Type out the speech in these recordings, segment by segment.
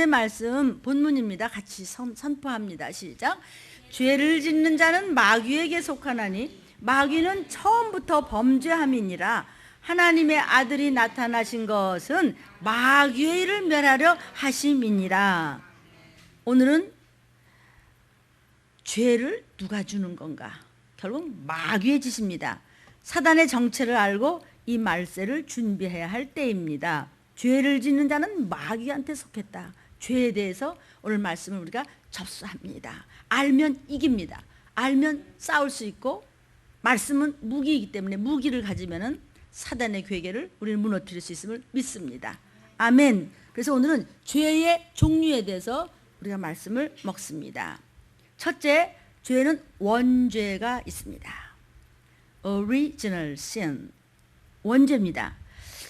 오늘의 말씀 본문입니다. 같이 선포합니다. 시작. 죄를 짓는 자는 마귀에게 속하나니 마귀는 처음부터 범죄함이니라. 하나님의 아들이 나타나신 것은 마귀의 일을 멸하려 하심이니라. 오늘은 죄를 누가 주는 건가? 결국 마귀의 짓입니다. 사단의 정체를 알고 이 말세를 준비해야 할 때입니다. 죄를 짓는 자는 마귀한테 속했다. 죄에 대해서 오늘 말씀을 우리가 접수합니다. 알면 이깁니다. 알면 싸울 수 있고, 말씀은 무기이기 때문에 무기를 가지면은 사단의 괴계를 우리는 무너뜨릴 수 있음을 믿습니다. 아멘. 그래서 오늘은 죄의 종류에 대해서 우리가 말씀을 먹습니다. 첫째, 죄는 원죄가 있습니다. Original sin, 원죄입니다.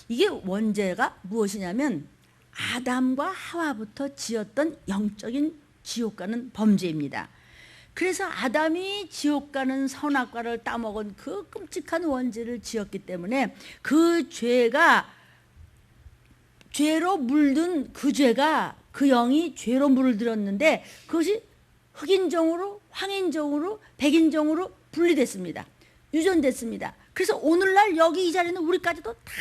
이게 원죄가 무엇이냐면 아담과 하와부터 지었던 영적인 지옥 가는 범죄입니다. 그래서 아담이 지옥 가는 선악과를 따먹은 그 끔찍한 원죄를 지었기 때문에 그 죄가, 죄로 물든 그 죄가, 그 영이 죄로 물을 들었는데 그것이 흑인종으로, 황인종으로, 백인종으로 분리됐습니다. 유전됐습니다. 그래서 오늘날 여기 이 자리는 우리까지도 다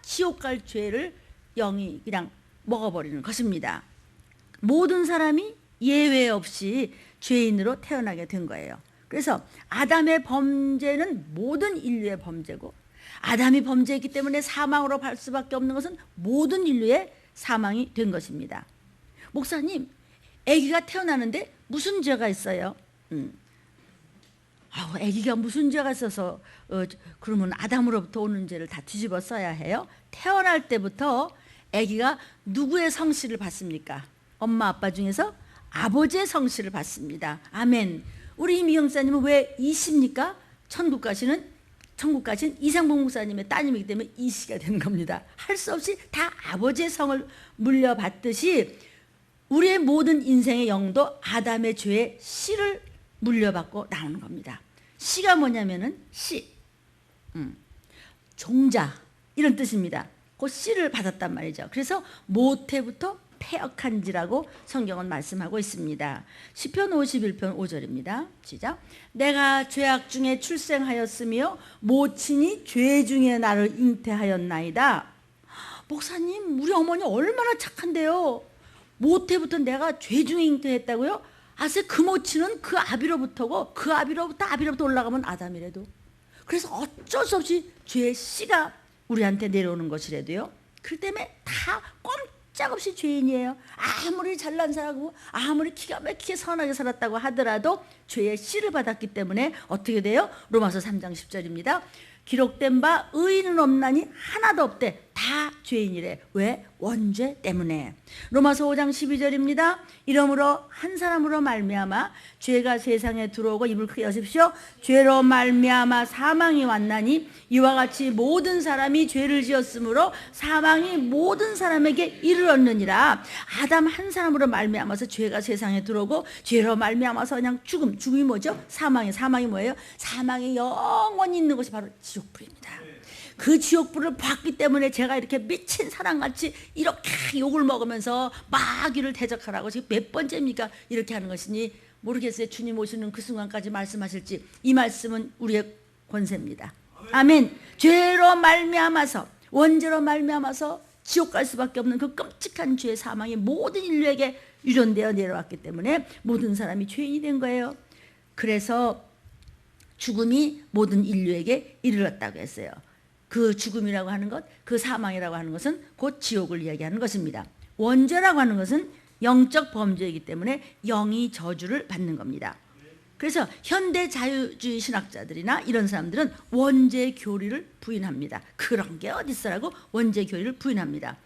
지옥 갈 죄를 영이 그냥 먹어버리는 것입니다. 모든 사람이 예외 없이 죄인으로 태어나게 된 거예요. 그래서 아담의 범죄는 모든 인류의 범죄고, 아담이 범죄했기 때문에 사망으로 갈 수밖에 없는 것은 모든 인류의 사망이 된 것입니다. 목사님, 아기가 태어나는데 무슨 죄가 있어요? 아기가 무슨 죄가 있어서 그러면 아담으로부터 오는 죄를 다 뒤집어 써야 해요? 태어날 때부터 아기가 누구의 성씨를 받습니까? 엄마 아빠 중에서 아버지의 성씨를 받습니다. 아멘. 우리 이미경 목사님은 왜 이씨입니까? 천국 가신 이상봉 목사님의 따님이기 때문에 이씨가 된 겁니다. 할 수 없이 다 아버지의 성을 물려받듯이 우리의 모든 인생의 영도 아담의 죄의 씨를 물려받고 나오는 겁니다. 씨가 뭐냐면은 씨, 종자 이런 뜻입니다. 그 씨를 받았단 말이죠. 그래서 모태부터 패역한지라고 성경은 말씀하고 있습니다. 시편 51편 5절입니다. 시작. 내가 죄악 중에 출생하였으며 모친이 죄 중에 나를 잉태하였나이다. 목사님, 우리 어머니 얼마나 착한데요. 모태부터 내가 죄 중에 잉태했다고요? 아세, 그 모친은 그 아비로부터고 그 아비로부터 올라가면 아담이래도. 그래서 어쩔 수 없이 죄의 씨가 우리한테 내려오는 것이라도요. 그 때문에 다 꼼짝없이 죄인이에요. 아무리 잘난 사람이고 아무리 기가 막히게 선하게 살았다고 하더라도 죄의 씨를 받았기 때문에 어떻게 돼요? 로마서 3장 10절입니다. 기록된 바 의인은 없나니 하나도 없대. 다 죄인이래. 왜? 원죄 때문에. 로마서 5장 12절입니다. 이러므로 한 사람으로 말미암아 죄가 세상에 들어오고 입을 크게 여십시오. 죄로 말미암아 사망이 왔나니 이와 같이 모든 사람이 죄를 지었으므로 사망이 모든 사람에게 이르렀느니라. 아담 한 사람으로 말미암아서 죄가 세상에 들어오고 죄로 말미암아서 그냥 죽음이 뭐죠? 사망이 뭐예요? 사망이 영원히 있는 것이 바로 지옥불입니다. 그 지옥불을 봤기 때문에 제가 이렇게 미친 사람같이 이렇게 욕을 먹으면서 마귀를 대적하라고 지금 몇 번째입니까? 이렇게 하는 것이니 모르겠어요. 주님 오시는 그 순간까지 말씀하실지. 이 말씀은 우리의 권세입니다. 아멘. 죄로 말미암아서, 원죄로 말미암아서 지옥 갈 수밖에 없는 그 끔찍한 죄의 사망이 모든 인류에게 유전되어 내려왔기 때문에 모든 사람이 죄인이 된 거예요. 그래서 죽음이 모든 인류에게 이르렀다고 했어요. 그 죽음이라고 하는 것, 그 사망이라고 하는 것은 곧 지옥을 이야기하는 것입니다. 원죄라고 하는 것은 영적 범죄이기 때문에 영이 저주를 받는 겁니다. 그래서 현대 자유주의 신학자들이나 이런 사람들은 원죄 교리를 부인합니다. 그런 게 어디 있어라고 원죄 교리를 부인합니다.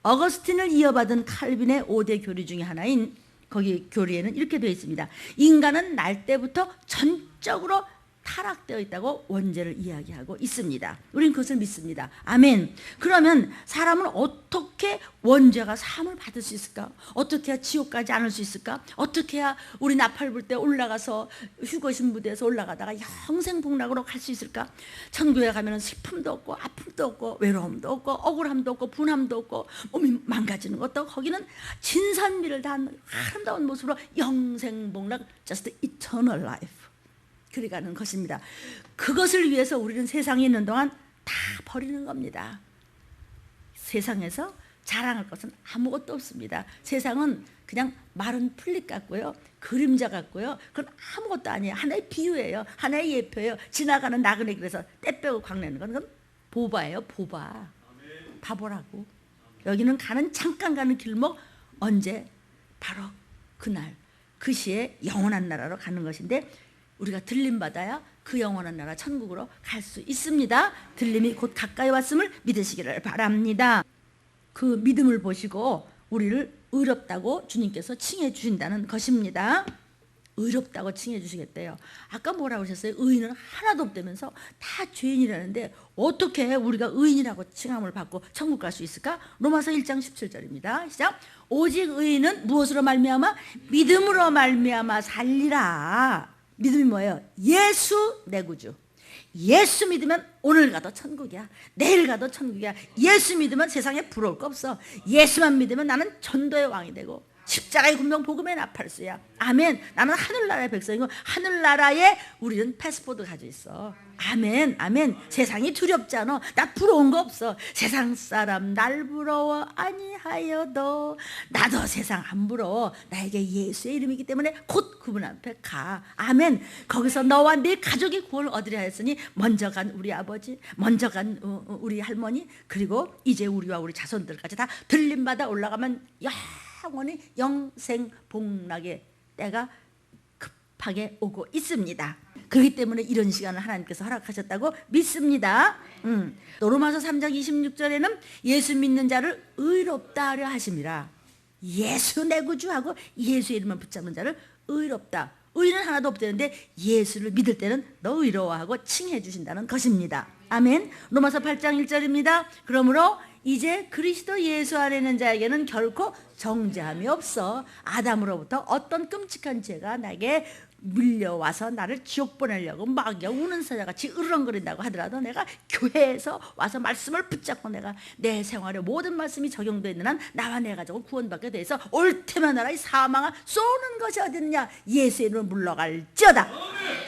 어거스틴을 이어받은 칼빈의 5대 교리 중에 하나인 거기 교리에는 이렇게 되어 있습니다. 인간은 날 때부터 전적으로 타락되어 있다고 원죄를 이야기하고 있습니다. 우리는 그것을 믿습니다. 아멘. 그러면 사람은 어떻게 원죄가 사함을 받을 수 있을까? 어떻게 해야 지옥 가지 않을 수 있을까? 어떻게 해야 우리 나팔 불 때 올라가서 휴거신부대에서 올라가다가 영생복락으로 갈 수 있을까? 천국에 가면 슬픔도 없고 아픔도 없고 외로움도 없고 억울함도 없고 분함도 없고 몸이 망가지는 것도, 거기는 진산미를 다한 아름다운 모습으로 영생복락, just eternal life, 그리 가는 것입니다. 그것을 위해서 우리는 세상에 있는 동안 다 버리는 겁니다. 세상에서 자랑할 것은 아무것도 없습니다. 세상은 그냥 마른 풀잎 같고요, 그림자 같고요, 그건 아무것도 아니에요. 하나의 비유예요. 하나의 예표예요. 지나가는 나그네 길에서 때 빼고 광내는 건 그건 보바예요. 보바. 바보라고. 여기는 가는 잠깐 가는 길목, 언제? 바로 그날 그 시에 영원한 나라로 가는 것인데, 우리가 들림받아야 그 영원한 나라 천국으로 갈 수 있습니다. 들림이 곧 가까이 왔음을 믿으시기를 바랍니다. 그 믿음을 보시고 우리를 의롭다고 주님께서 칭해 주신다는 것입니다. 의롭다고 칭해 주시겠대요. 아까 뭐라고 하셨어요? 의인은 하나도 없다면서 다 죄인이라는데 어떻게 우리가 의인이라고 칭함을 받고 천국 갈 수 있을까? 로마서 1장 17절입니다. 시작. 오직 의인은 무엇으로 말미암아? 믿음으로 말미암아 살리라. 믿음이 뭐예요? 예수 내 구주. 예수 믿으면 오늘 가도 천국이야. 내일 가도 천국이야. 예수 믿으면 세상에 부러울 거 없어. 예수만 믿으면 나는 전도의 왕이 되고 십자가의 군명 복음의 나팔수야. 아멘. 나는 하늘나라의 백성이고 하늘나라에 우리는 패스포드 가지고 있어. 아멘. 아멘. 세상이 두렵지 않아. 나 부러운 거 없어. 세상 사람 날 부러워 아니하여도 나도 세상 안 부러워. 나에게 예수의 이름이기 때문에 곧 그분 앞에 가. 아멘. 거기서 너와 네 가족이 구원을 얻으려 했으니 먼저 간 우리 아버지, 먼저 간 우리 할머니, 그리고 이제 우리와 우리 자손들까지 다 들림받아 올라가면 영원히 영생복락의 때가 급하게 오고 있습니다. 그렇기 때문에 이런 시간을 하나님께서 허락하셨다고 믿습니다. 또 로마서 3장 26절에는 예수 믿는 자를 의롭다 하려 하심이라. 예수 내 구주하고 예수의 이름을 붙잡는 자를 의롭다. 의는 하나도 없다는데 예수를 믿을 때는 너 의로워하고 칭해 주신다는 것입니다. 아멘. 로마서 8장 1절입니다. 그러므로 이제 그리스도 예수 안에 있는 자에게는 결코 정죄함이 없어. 아담으로부터 어떤 끔찍한 죄가 나에게 밀려와서 나를 지옥 보내려고 막 우는 사자같이 으르렁거린다고 하더라도 내가 교회에서 와서 말씀을 붙잡고 내가 내 생활에 모든 말씀이 적용되어 있는 한 나와 내 가족은 구원받게 돼서 올 테면 나라 이 사망아 쏘는 것이 어딨느냐. 예수의 이름으로 물러갈지어다.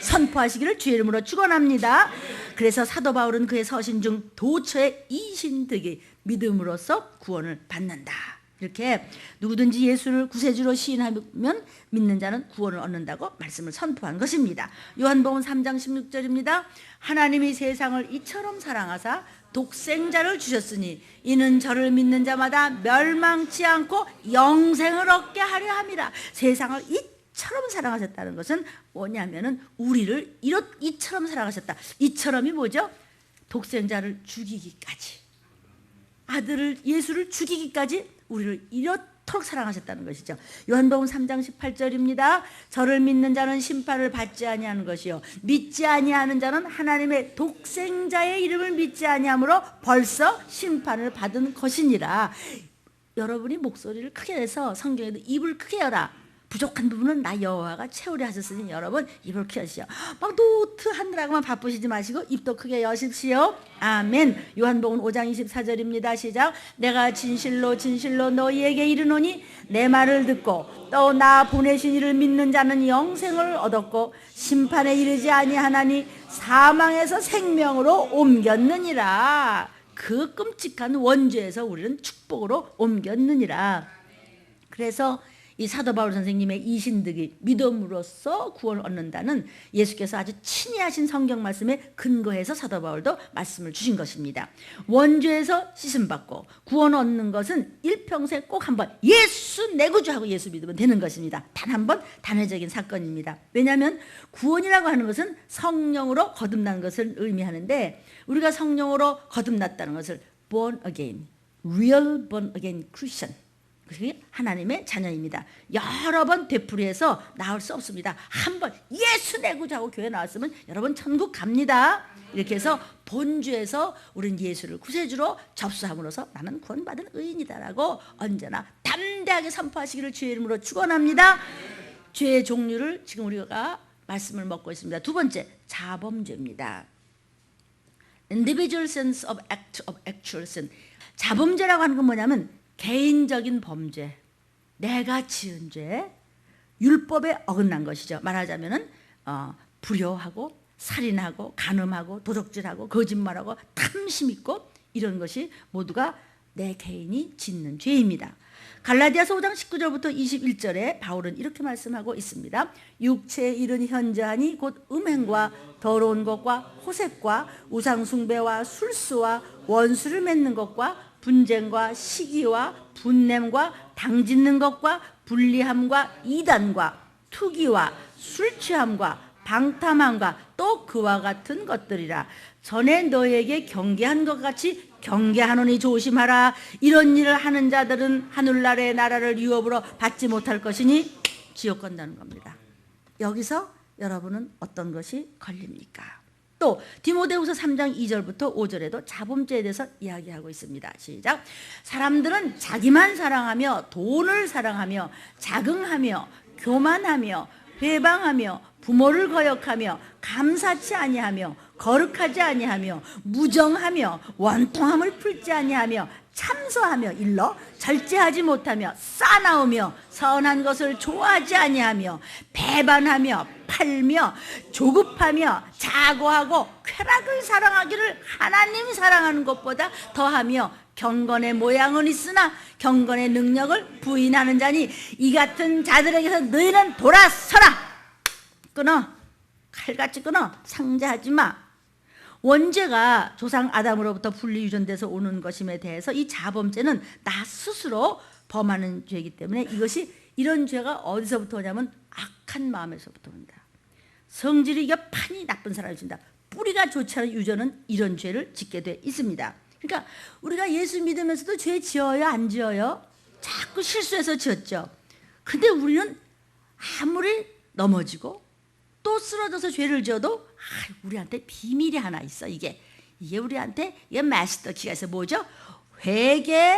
선포하시기를 주의 이름으로 축원합니다. 그래서 사도 바울은 그의 서신 중 도처의 이신득이 믿음으로써 구원을 받는다. 이렇게 누구든지 예수를 구세주로 시인하면 믿는 자는 구원을 얻는다고 말씀을 선포한 것입니다. 요한복음 3장 16절입니다. 하나님이 세상을 이처럼 사랑하사 독생자를 주셨으니 이는 저를 믿는 자마다 멸망치 않고 영생을 얻게 하려 함이라. 세상을 이처럼 사랑하셨다는 것은 뭐냐면은 우리를 이처럼 사랑하셨다. 이처럼이 뭐죠? 독생자를 죽이기까지, 아들을 예수를 죽이기까지 우리를 이렇도록 사랑하셨다는 것이죠. 요한복음 3장 18절입니다. 저를 믿는 자는 심판을 받지 아니하는 것이요 믿지 아니하는 자는 하나님의 독생자의 이름을 믿지 아니하므로 벌써 심판을 받은 것이니라. 여러분이 목소리를 크게 내서 성경에도 입을 크게 열어. 부족한 부분은 나 여호와가 채우려 하셨으니 여러분 입을 크게 여시오. 막 노트 하느라고만 바쁘시지 마시고 입도 크게 여십시오. 아멘. 요한복음 5장 24절입니다. 시작. 내가 진실로 진실로 너희에게 이르노니 내 말을 듣고 또 나 보내신 이를 믿는 자는 영생을 얻었고 심판에 이르지 아니하나니 사망에서 생명으로 옮겼느니라. 그 끔찍한 원죄에서 우리는 축복으로 옮겼느니라. 그래서 이 사도 바울 선생님의 이신득이 믿음으로써 구원을 얻는다는 예수께서 아주 친히 하신 성경 말씀에 근거해서 사도 바울도 말씀을 주신 것입니다. 원죄에서 씻음받고 구원 얻는 것은 일평생 꼭 한 번 예수 내 구주하고 예수 믿으면 되는 것입니다. 단 한 번 단회적인 사건입니다. 왜냐하면 구원이라고 하는 것은 성령으로 거듭난 것을 의미하는데, 우리가 성령으로 거듭났다는 것을 born again, real born again Christian, 그게 하나님의 자녀입니다. 여러 번 되풀이해서 나올 수 없습니다. 한 번 예수 내 구주하고 교회 나왔으면 여러분 천국 갑니다. 이렇게 해서 본주에서 우리는 예수를 구세주로 접수함으로써 나는 구원받은 의인이다라고 언제나 담대하게 선포하시기를 주의 이름으로 축원합니다. 죄의 종류를 지금 우리가 말씀을 먹고 있습니다. 두 번째, 자범죄입니다. Individual sense of actual sin. 자범죄라고 하는 건 뭐냐면 개인적인 범죄, 내가 지은 죄, 율법에 어긋난 것이죠. 말하자면은 불효하고 살인하고 간음하고 도적질하고 거짓말하고 탐심 있고 이런 것이 모두가 내 개인이 짓는 죄입니다. 갈라디아서 5장 19절부터 21절에 바울은 이렇게 말씀하고 있습니다. 육체의 일은 현저하니 곧 음행과 더러운 것과 호색과 우상숭배와 술수와 원수를 맺는 것과 분쟁과 시기와 분냄과 당짓는 것과 불리함과 이단과 투기와 술취함과 방탐함과 또 그와 같은 것들이라. 전에 너에게 경계한 것 같이 경계하노니 조심하라. 이런 일을 하는 자들은 하늘나라의 나라를 유업으로 받지 못할 것이니 지옥 간다는 겁니다. 여기서 여러분은 어떤 것이 걸립니까? 또 디모데후서 3장 2절부터 5절에도 자범죄에 대해서 이야기하고 있습니다. 시작. 사람들은 자기만 사랑하며 돈을 사랑하며 자긍하며 교만하며 회방하며 부모를 거역하며 감사치 아니하며 거룩하지 아니하며 무정하며 원통함을 풀지 아니하며 참소하며 일러 절제하지 못하며 싸나우며 선한 것을 좋아하지 아니하며 배반하며 팔며 조급하며 자고하고 쾌락을 사랑하기를 하나님 사랑하는 것보다 더하며 경건의 모양은 있으나 경건의 능력을 부인하는 자니 이 같은 자들에게서 너희는 돌아서라. 끊어. 칼같이 끊어. 상대하지 마. 원죄가 조상 아담으로부터 분리 유전돼서 오는 것임에 대해서 이 자범죄는 나 스스로 범하는 죄이기 때문에 이것이 이런 죄가 어디서부터 오냐면 악한 마음에서부터 온다. 성질이 이게 판이 나쁜 사람이 진다. 뿌리가 좋지 않은 유전은 이런 죄를 짓게 돼 있습니다. 그러니까 우리가 예수 믿으면서도 죄 지어요? 안 지어요? 자꾸 실수해서 지었죠. 근데 우리는 아무리 넘어지고 또 쓰러져서 죄를 지어도 우리한테 비밀이 하나 있어. 이게 우리한테 이게 마스터 키가 있어. 뭐죠? 회개.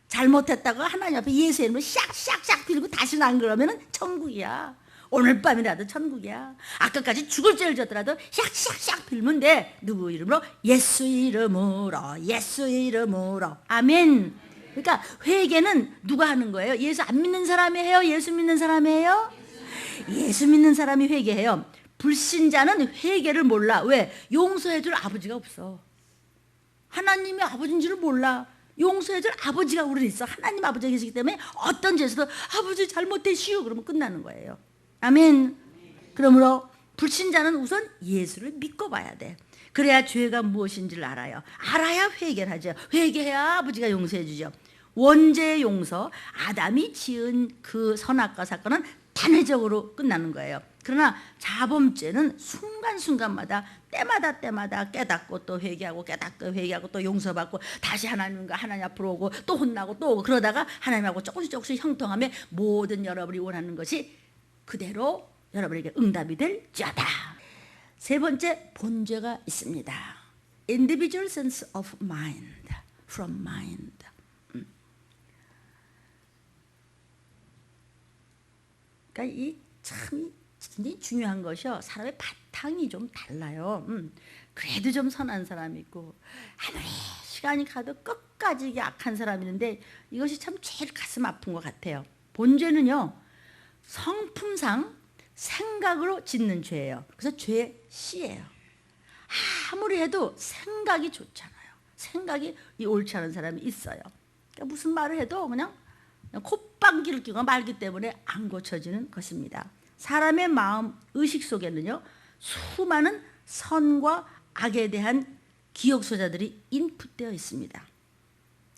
잘못했다고 하나님 앞에 예수 이름으로 샥샥샥 빌고 다시는 안 그러면 천국이야. 오늘 밤이라도 천국이야. 아까까지 죽을 죄를 졌더라도 샥샥샥 빌면 돼. 누구 이름으로? 예수 이름으로. 예수 이름으로. 아멘. 그러니까 회개는 누가 하는 거예요? 예수 안 믿는 사람이 해요? 예수 믿는 사람이 해요? 예수 믿는 사람이 회개해요. 불신자는 회개를 몰라. 왜? 용서해줄 아버지가 없어. 하나님이 아버지인 줄 몰라. 용서해줄 아버지가 우리는 있어. 하나님 아버지가 계시기 때문에 어떤 죄에서도 아버지 잘못했시오 그러면 끝나는 거예요. 아멘. 그러므로 불신자는 우선 예수를 믿고 봐야 돼. 그래야 죄가 무엇인지를 알아요. 알아야 회개를 하죠. 회개해야 아버지가 용서해 주죠. 원죄의 용서, 아담이 지은 그 선악과 사건은 단회적으로 끝나는 거예요. 그러나 자범죄는 순간순간마다 때마다 깨닫고 또 회개하고 깨닫고 회개하고 또 용서받고 다시 하나님 앞으로 오고 또 혼나고 또 오고 그러다가 하나님하고 조금씩 형통하며 모든 여러분이 원하는 것이 그대로 여러분에게 응답이 될지어다. 세 번째, 본죄가 있습니다. Individual sense of mind, from mind. 그러니까 이 참 굉장히 중요한 것이요. 사람의 바탕이 좀 달라요. 그래도 좀 선한 사람이 있고 아무리 시간이 가도 끝까지 이게 악한 사람이 있는데 이것이 참 제일 가슴 아픈 것 같아요. 본죄는요. 성품상 생각으로 짓는 죄예요. 그래서 죄의 씨예요. 아무리 해도 생각이 좋잖아요. 생각이 옳지 않은 사람이 있어요. 그러니까 무슨 말을 해도 그냥 콧방귀를 끼고 말기 때문에 안 고쳐지는 것입니다. 사람의 마음 의식 속에는요. 수많은 선과 악에 대한 기억 소자들이 인풋되어 있습니다.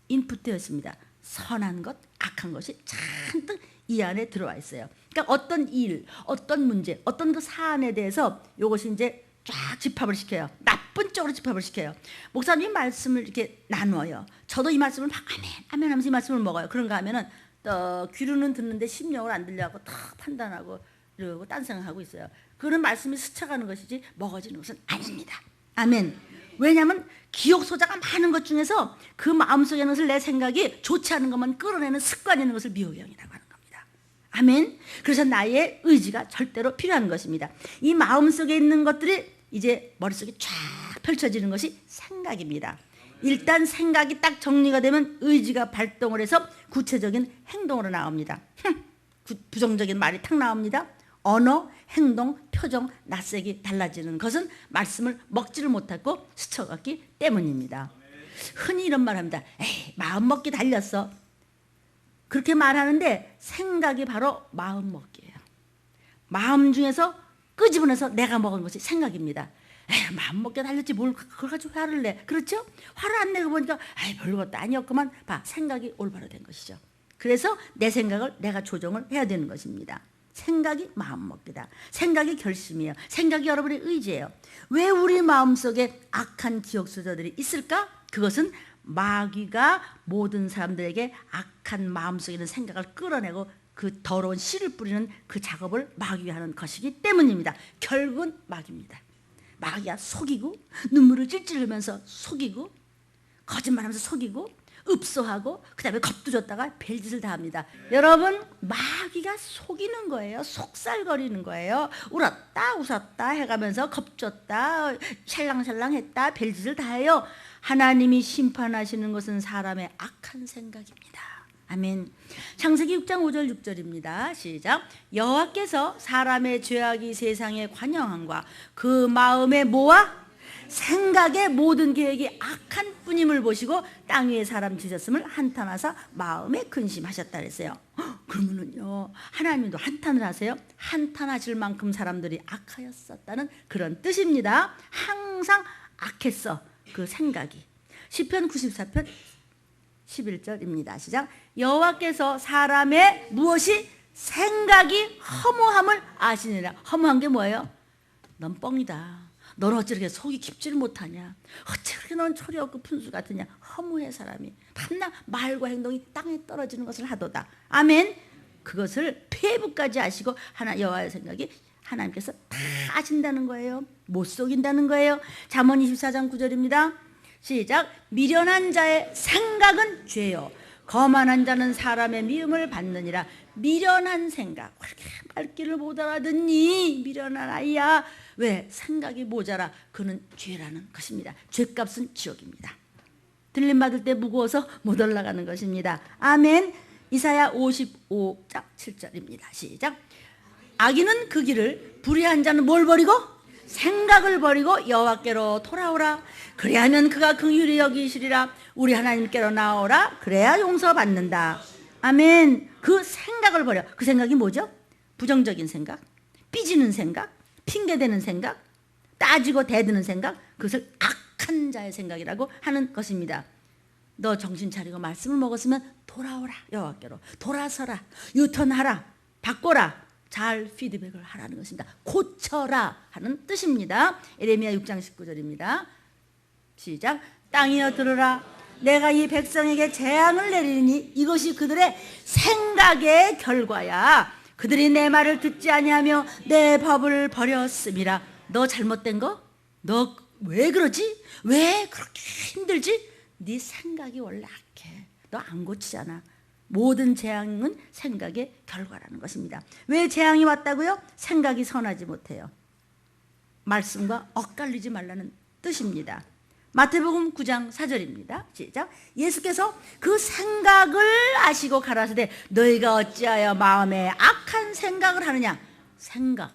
인풋되어 있습니다. 선한 것, 악한 것이 잔뜩 이 안에 들어와 있어요. 그러니까 어떤 일, 어떤 문제, 어떤 그 사안에 대해서 이것이 이제 쫙 집합을 시켜요. 나쁜 쪽으로 집합을 시켜요. 목사님이 말씀을 이렇게 나누어요. 저도 이 말씀을 막 아멘 아멘 하면서 이 말씀을 먹어요. 그런가 하면은 귀로는 듣는데 심령을 안 들려하고 다 판단하고 이러고 딴 생각하고 있어요. 그런 말씀이 스쳐가는 것이지 먹어지는 것은 아닙니다. 아멘. 왜냐하면 기억 소자가 많은 것 중에서 그 마음속에 있는 것을 내 생각이 좋지 않은 것만 끌어내는 습관이 있는 것을 미호경이라고 하는 겁니다. 아멘. 그래서 나의 의지가 절대로 필요한 것입니다. 이 마음속에 있는 것들이 이제 머릿속에 쫙 펼쳐지는 것이 생각입니다. 일단 생각이 딱 정리가 되면 의지가 발동을 해서 구체적인 행동으로 나옵니다. 부정적인 말이 탁 나옵니다. 언어, 행동, 표정, 낯색이 달라지는 것은 말씀을 먹지를 못하고 스쳐갔기 때문입니다. 흔히 이런 말 합니다. 에이, 마음 먹기 달렸어. 그렇게 말하는데 생각이 바로 마음 먹기예요. 마음 중에서 끄집어내서 내가 먹은 것이 생각입니다. 에이, 마음 먹기 달렸지 뭘 그걸 가지고 화를 내. 그렇죠? 화를 안 내고 보니까 에이, 별것도 아니었구만. 봐, 생각이 올바로 된 것이죠. 그래서 내 생각을 내가 조정을 해야 되는 것입니다. 생각이 마음먹기다. 생각이 결심이에요. 생각이 여러분의 의지예요. 왜 우리 마음속에 악한 기억수저들이 있을까? 그것은 마귀가 모든 사람들에게 악한 마음속에 있는 생각을 끌어내고 그 더러운 씨를 뿌리는 그 작업을 마귀가 하는 것이기 때문입니다. 결국은 마귀입니다. 마귀가 속이고 눈물을 찔찔 흘리면서 속이고 거짓말하면서 속이고 읍소하고 그 다음에 겁두졌다가 별짓을 다 합니다. 여러분, 마귀가 속이는 거예요. 속살거리는 거예요. 울었다 웃었다 해가면서 겁줬다 샬랑샬랑 했다 별짓을 다 해요. 하나님이 심판하시는 것은 사람의 악한 생각입니다. 아멘. 창세기 6장 5절 6절입니다. 시작. 여호와께서 사람의 죄악이 세상에 관영함과 그 마음에 뭐와 생각의 모든 계획이 악한 뿐임을 보시고 땅 위에 사람 지으셨음을 한탄하사 마음에 근심하셨다 그랬어요. 그러면은요, 하나님도 한탄을 하세요? 한탄하실 만큼 사람들이 악하였었다는 그런 뜻입니다. 항상 악했어, 그 생각이. 시편 94편 11절입니다. 시작. 여호와께서 사람의 무엇이 생각이 허무함을 아시느라. 허무한 게 뭐예요? 넌 뻥이다. 너는 어찌 이렇게 속이 깊지를 못하냐? 어찌 그렇게 넌 철이 없고 푼수 같으냐? 허무해 사람이. 밤낮 말과 행동이 땅에 떨어지는 것을 하도다. 아멘. 그것을 폐부까지 아시고 여호와의 생각이 하나님께서 다 아신다는 거예요. 못 속인다는 거예요. 잠언 24장 9절입니다. 시작. 미련한 자의 생각은 죄요 거만한 자는 사람의 미움을 받느니라. 미련한 생각. 그렇게 말귀를 못 알아듣니? 미련한 아이야. 왜? 생각이 모자라. 그는 죄라는 것입니다. 죄값은 지옥입니다. 들림받을 때 무거워서 못 올라가는 것입니다. 아멘. 이사야 55장 7절입니다. 시작. 악인은 그 길을, 불의한 자는 뭘 버리고? 생각을 버리고 여호와께로 돌아오라. 그래야면 그가 긍휼히 여기시리라. 우리 하나님께로 나오라. 그래야 용서받는다. 아멘. 그 생각을 버려. 그 생각이 뭐죠? 부정적인 생각, 삐지는 생각, 핑계대는 생각, 따지고 대드는 생각. 그것을 악한 자의 생각이라고 하는 것입니다. 너 정신 차리고 말씀을 먹었으면 돌아오라. 여호와께로 돌아서라. 유턴하라. 바꿔라. 잘 피드백을 하라는 것입니다. 고쳐라 하는 뜻입니다. 에레미야 6장 19절입니다. 시작. 땅이여 들으라. 내가 이 백성에게 재앙을 내리니 이것이 그들의 생각의 결과야. 그들이 내 말을 듣지 아니하며 내 법을 버렸음이라. 너 잘못된 거? 너 왜 그러지? 왜 그렇게 힘들지? 네 생각이 원래 악해. 너 안 고치잖아. 모든 재앙은 생각의 결과라는 것입니다. 왜 재앙이 왔다고요? 생각이 선하지 못해요. 말씀과 엇갈리지 말라는 뜻입니다. 마태복음 9장 4절입니다. 시작. 예수께서 그 생각을 아시고 가라사대 너희가 어찌하여 마음에 악한 생각을 하느냐. 생각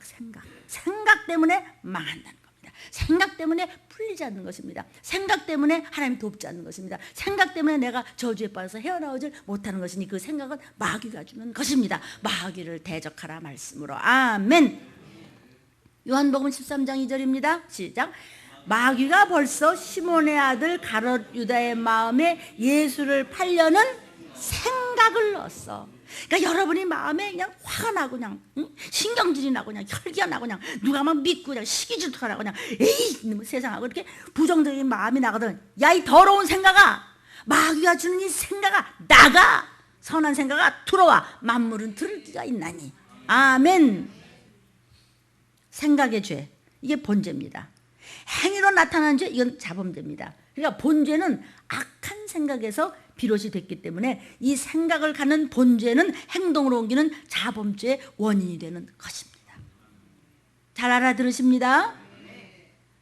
때문에 망한다는 겁니다. 생각 때문에 풀리지 않는 것입니다. 생각 때문에 하나님 돕지 않는 것입니다. 생각 때문에 내가 저주에 빠져서 헤어나오질 못하는 것이니 그 생각은 마귀가 주는 것입니다. 마귀를 대적하라 말씀으로. 아멘. 요한복음 13장 2절입니다. 시작. 마귀가 벌써 시몬의 아들 가롯 유다의 마음에 예수를 팔려는 생각을 넣었어. 그러니까 여러분이 마음에 그냥 화가 나고 그냥 신경질이 나고 그냥 혈기가 나고 그냥 누가 막 믿고 그냥 시기 질투하고 그냥 에이 세상하고 이렇게 부정적인 마음이 나거든. 야, 이 더러운 생각아, 마귀가 주는 이 생각아 나가, 선한 생각아 들어와, 만물은 들을 기가 있나니. 아멘. 생각의 죄, 이게 본죄입니다. 행위로 나타나는 죄, 이건 자범죄입니다. 그러니까 본죄는 악한 생각에서 비롯이 됐기 때문에 이 생각을 갖는 본죄는 행동으로 옮기는 자범죄의 원인이 되는 것입니다. 잘 알아들으십니다?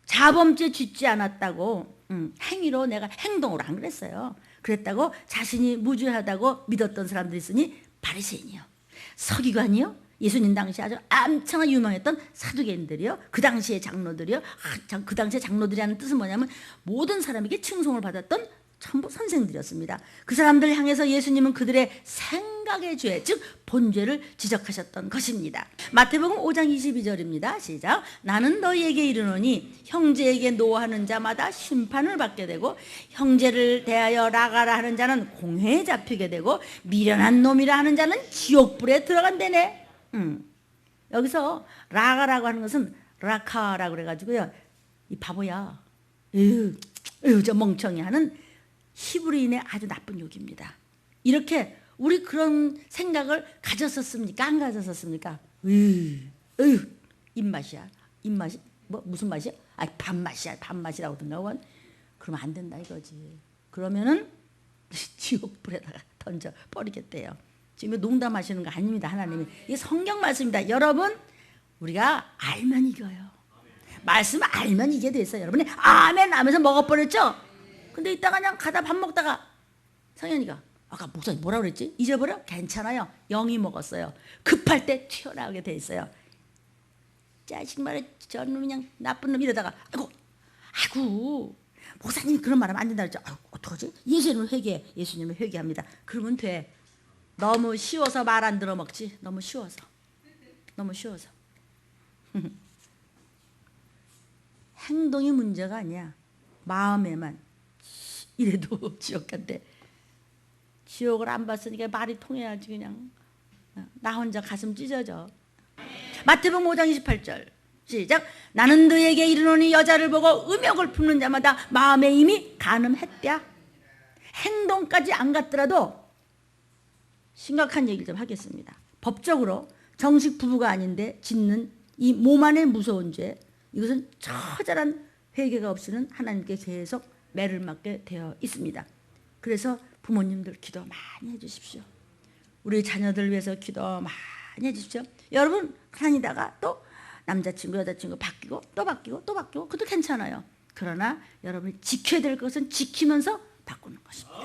자범죄 짓지 않았다고 행위로 내가 행동으로 안 그랬어요. 그랬다고 자신이 무죄하다고 믿었던 사람들이 있으니 바리새인이요, 서기관이요, 예수님 당시 아주 엄청나게 유명했던 사두개인들이요, 그 당시의 장로들이요. 그 당시의 장로들이 하는 뜻은 뭐냐면 모든 사람에게 칭송을 받았던 전부 선생들이었습니다. 그 사람들 향해서 예수님은 그들의 생각의 죄, 즉 본죄를 지적하셨던 것입니다. 마태복음 5장 22절입니다. 시작. 나는 너희에게 이르노니 형제에게 노하는 자마다 심판을 받게 되고 형제를 대하여 라가라 하는 자는 공회에 잡히게 되고 미련한 놈이라 하는 자는 지옥불에 들어간다네. 여기서 라가라고 하는 것은 라카라고 그래가지고요, 이 바보야, 저 멍청이 하는 히브리인의 아주 나쁜 욕입니다. 이렇게 우리 그런 생각을 가졌었습니까? 안 가졌었습니까? 입맛이야. 입맛이 뭐 무슨 맛이야? 밥맛이야. 밥맛이라고 하던가. 그러면 안 된다 이거지. 그러면은 지옥불에다가 던져 버리겠대요. 지금 농담하시는 거 아닙니다. 하나님이. 이게 성경 말씀입니다. 여러분, 우리가 알면 이겨요. 말씀 알면 이게 됐어요. 여러분이 아멘 하면서 먹어버렸죠? 근데 이따가 그냥 가다 밥 먹다가 성현이가 아까 목사님 뭐라 그랬지? 잊어버려? 괜찮아요. 영이 먹었어요. 급할 때 튀어나오게 돼 있어요. 자식 말에 저놈 그냥 나쁜 놈 이러다가 아이고 목사님이 그런 말 하면 안 된다 그랬죠. 어떡하지? 예수님을 회개해. 예수님을 회개합니다. 그러면 돼. 너무 쉬워서 말 안 들어 먹지. 너무 쉬워서. 행동이 문제가 아니야. 마음에만 이래도 지옥 간대. 지옥을 안 봤으니까 말이 통해야지. 그냥 나 혼자 가슴 찢어져. 마태복음 5장 28절 시작. 나는 너에게 이르노니 여자를 보고 음욕을 품는 자마다 마음에 이미 간음했랴. 행동까지 안 갔더라도 심각한 얘기를 좀 하겠습니다. 법적으로 정식 부부가 아닌데 짓는 이 몸 안의 무서운 죄, 이것은 처절한 회개가 없이는 하나님께 계속 매를 맞게 되어 있습니다. 그래서 부모님들 기도 많이 해주십시오. 우리 자녀들 위해서 기도 많이 해주십시오. 여러분 다니다가 또 남자친구 여자친구 바뀌고 또 바뀌고 또 바뀌고 그것도 괜찮아요. 그러나 여러분이 지켜야 될 것은 지키면서 바꾸는 것입니다.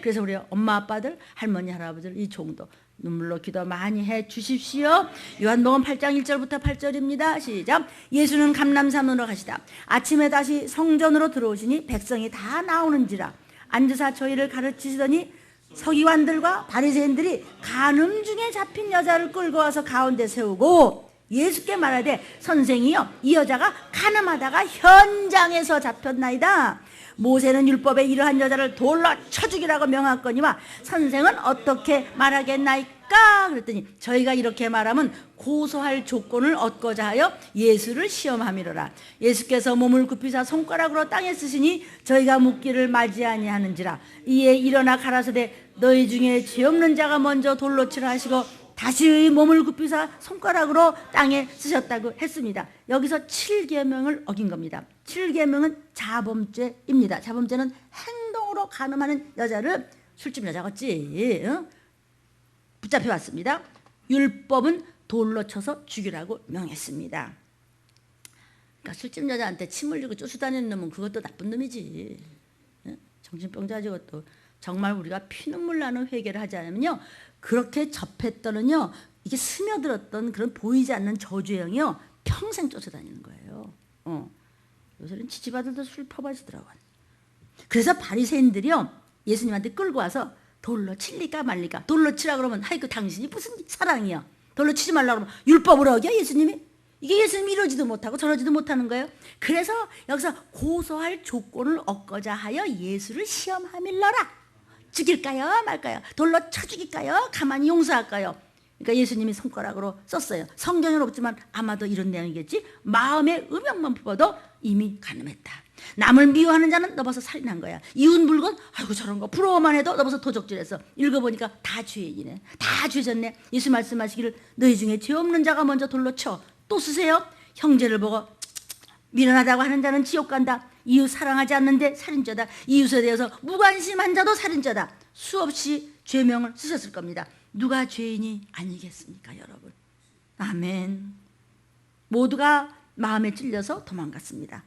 그래서 우리 엄마 아빠들 할머니 할아버지들 이 정도 눈물로 기도 많이 해 주십시오. 요한복음 8장 1절부터 8절입니다. 시작. 예수는 감람산으로 가시다 아침에 다시 성전으로 들어오시니 백성이 다 나오는지라 앉으사 저희를 가르치시더니 서기관들과 바리새인들이 간음 중에 잡힌 여자를 끌고 와서 가운데 세우고 예수께 말하되 선생이여 이 여자가 간음하다가 현장에서 잡혔나이다. 모세는 율법에 이러한 여자를 돌로 쳐 죽이라고 명하거니와 선생은 어떻게 말하겠나이까? 그랬더니 저희가 이렇게 말하면 고소할 조건을 얻고자 하여 예수를 시험함이로라. 예수께서 몸을 굽히사 손가락으로 땅에 쓰시니 저희가 묻기를 맞이 아니하는지라. 이에 일어나 가라사대 너희 중에 죄 없는 자가 먼저 돌로 치라 하시고 다시 몸을 굽히사 손가락으로 땅에 쓰셨다고 했습니다. 여기서 7계명을 어긴 겁니다. 7계명은 자범죄입니다. 자범죄는 행동으로 간음하는 여자를 술집 여자겠지 붙잡혀왔습니다. 율법은 돌로 쳐서 죽이라고 명했습니다. 그러니까 술집 여자한테 침 흘리고 쫓아다니는 놈은 그것도 나쁜 놈이지. 정신병자지 그것도. 정말 우리가 피눈물 나는 회개를 하지 않으면요, 그렇게 접했더는요 이게 스며들었던 그런 보이지 않는 저주의 영이요 평생 쫓아다니는 거예요. 요새는 지지바들도 술 퍼마시더라고요. 그래서 바리새인들이요 예수님한테 끌고 와서 돌로 칠리까 말리까. 돌로 치라 그러면 아이고 당신이 무슨 사랑이야. 돌로 치지 말라 그러면 율법으로 어겨 예수님이. 이게 예수님이 이러지도 못하고 저러지도 못하는 거예요. 그래서 여기서 고소할 조건을 얻고자 하여 예수를 시험함일러라. 죽일까요 말까요? 돌로 쳐 죽일까요? 가만히 용서할까요? 그러니까 예수님이 손가락으로 썼어요. 성경에는 없지만 아마도 이런 내용이겠지. 마음의 음욕만 품어도 이미 간음했다. 남을 미워하는 자는 넘어서 살인한 거야. 이웃 물건 아이고 저런 거 부러워만 해도 넘어서 도적질했어. 읽어보니까 다 죄인이네. 다 죄졌네. 예수 말씀하시기를 너희 중에 죄 없는 자가 먼저 돌로 쳐. 또 쓰세요. 형제를 보고 미련하다고 하는 자는 지옥 간다. 이웃 사랑하지 않는데 살인자다. 이웃에 대해서 무관심한 자도 살인자다. 수없이 죄명을 쓰셨을 겁니다. 누가 죄인이 아니겠습니까 여러분? 아멘. 모두가 마음에 찔려서 도망갔습니다.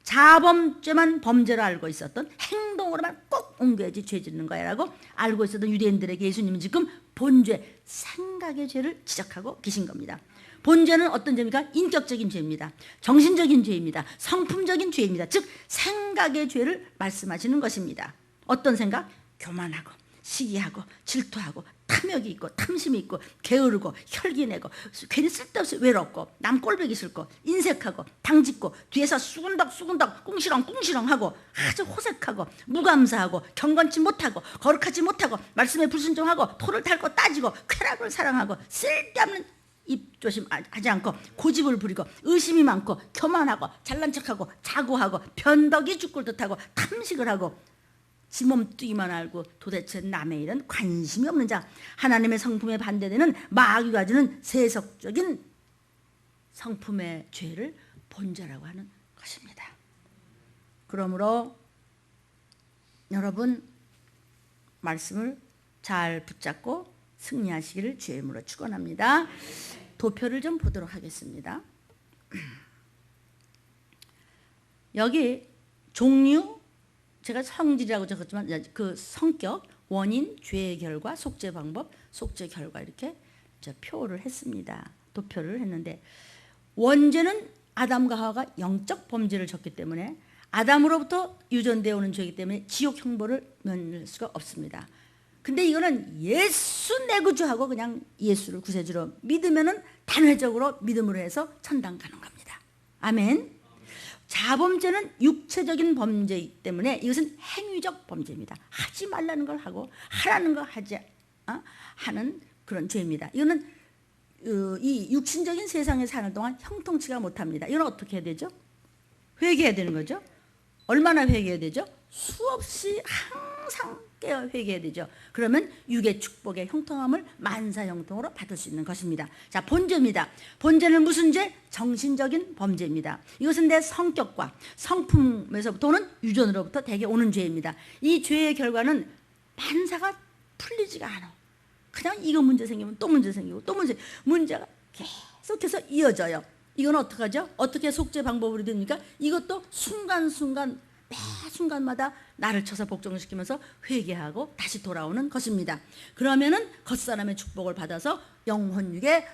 자범죄만 범죄로 알고 있었던, 행동으로만 꼭 옮겨야지 죄 짓는 거야 라고 알고 있었던 유대인들에게 예수님은 지금 본죄, 생각의 죄를 지적하고 계신 겁니다. 본죄는 어떤 죄입니까? 인격적인 죄입니다. 정신적인 죄입니다. 성품적인 죄입니다. 즉 생각의 죄를 말씀하시는 것입니다. 어떤 생각? 교만하고 시기하고 질투하고 탐욕이 있고 탐심이 있고 게으르고 혈기내고 괜히 쓸데없이 외롭고 남 꼴보기 싫고 인색하고 당짓고 뒤에서 수근덕 꿍시렁하고 아주 호색하고 무감사하고 경건치 못하고 거룩하지 못하고 말씀에 불순종하고 토를 달고 따지고 쾌락을 사랑하고 쓸데없는 입조심하지 않고 고집을 부리고 의심이 많고 교만하고 잘난 척하고 자고하고 변덕이 죽을 듯하고 탐식을 하고 지 몸뚱이만 알고 도대체 남의 일은 관심이 없는 자, 하나님의 성품에 반대되는 마귀가 주는 세속적인 성품의 죄를 본죄라고 하는 것입니다. 그러므로 여러분 말씀을 잘 붙잡고 승리하시기를 주의 이름으로 축원합니다. 도표를 좀 보도록 하겠습니다. 여기 종류, 제가 성질이라고 적었지만 그 성격, 원인, 죄의 결과, 속죄 방법, 속죄 결과 이렇게 표를 했습니다. 도표를 했는데 원죄는 아담과 하와가 영적 범죄를 졌기 때문에 아담으로부터 유전되어 오는 죄이기 때문에 지옥 형벌을 면할 수가 없습니다. 근데 이거는 예수 내 구주하고 그냥 예수를 구세주로 믿으면은 단회적으로 믿음으로 해서 천당 가는 겁니다. 아멘. 자범죄는 육체적인 범죄이기 때문에 이것은 행위적 범죄입니다. 하지 말라는 걸 하고 하라는 거 하지 하는 그런 죄입니다. 이거는 이 육신적인 세상에 사는 동안 형통치가 못합니다. 이건 어떻게 해야 되죠? 회개해야 되는 거죠. 얼마나 회개해야 되죠? 수없이 항상 깨어 회개해야 되죠. 그러면 육의 축복의 형통함을 만사형통으로 받을 수 있는 것입니다. 자, 본죄입니다. 본죄는 무슨 죄? 정신적인 범죄입니다. 이것은 내 성격과 성품에서부터 오는 유전으로부터 대개 오는 죄입니다. 이 죄의 결과는 만사가 풀리지가 않아. 그냥 이거 문제 생기면 또 문제 생기고 또 문제가 계속해서 이어져요. 이건 어떡하죠? 어떻게 속죄 방법으로 됩니까? 이것도 순간순간 매 순간마다 나를 쳐서 복종시키면서 회개하고 다시 돌아오는 것입니다. 그러면은 겉사람의 축복을 받아서 영혼육의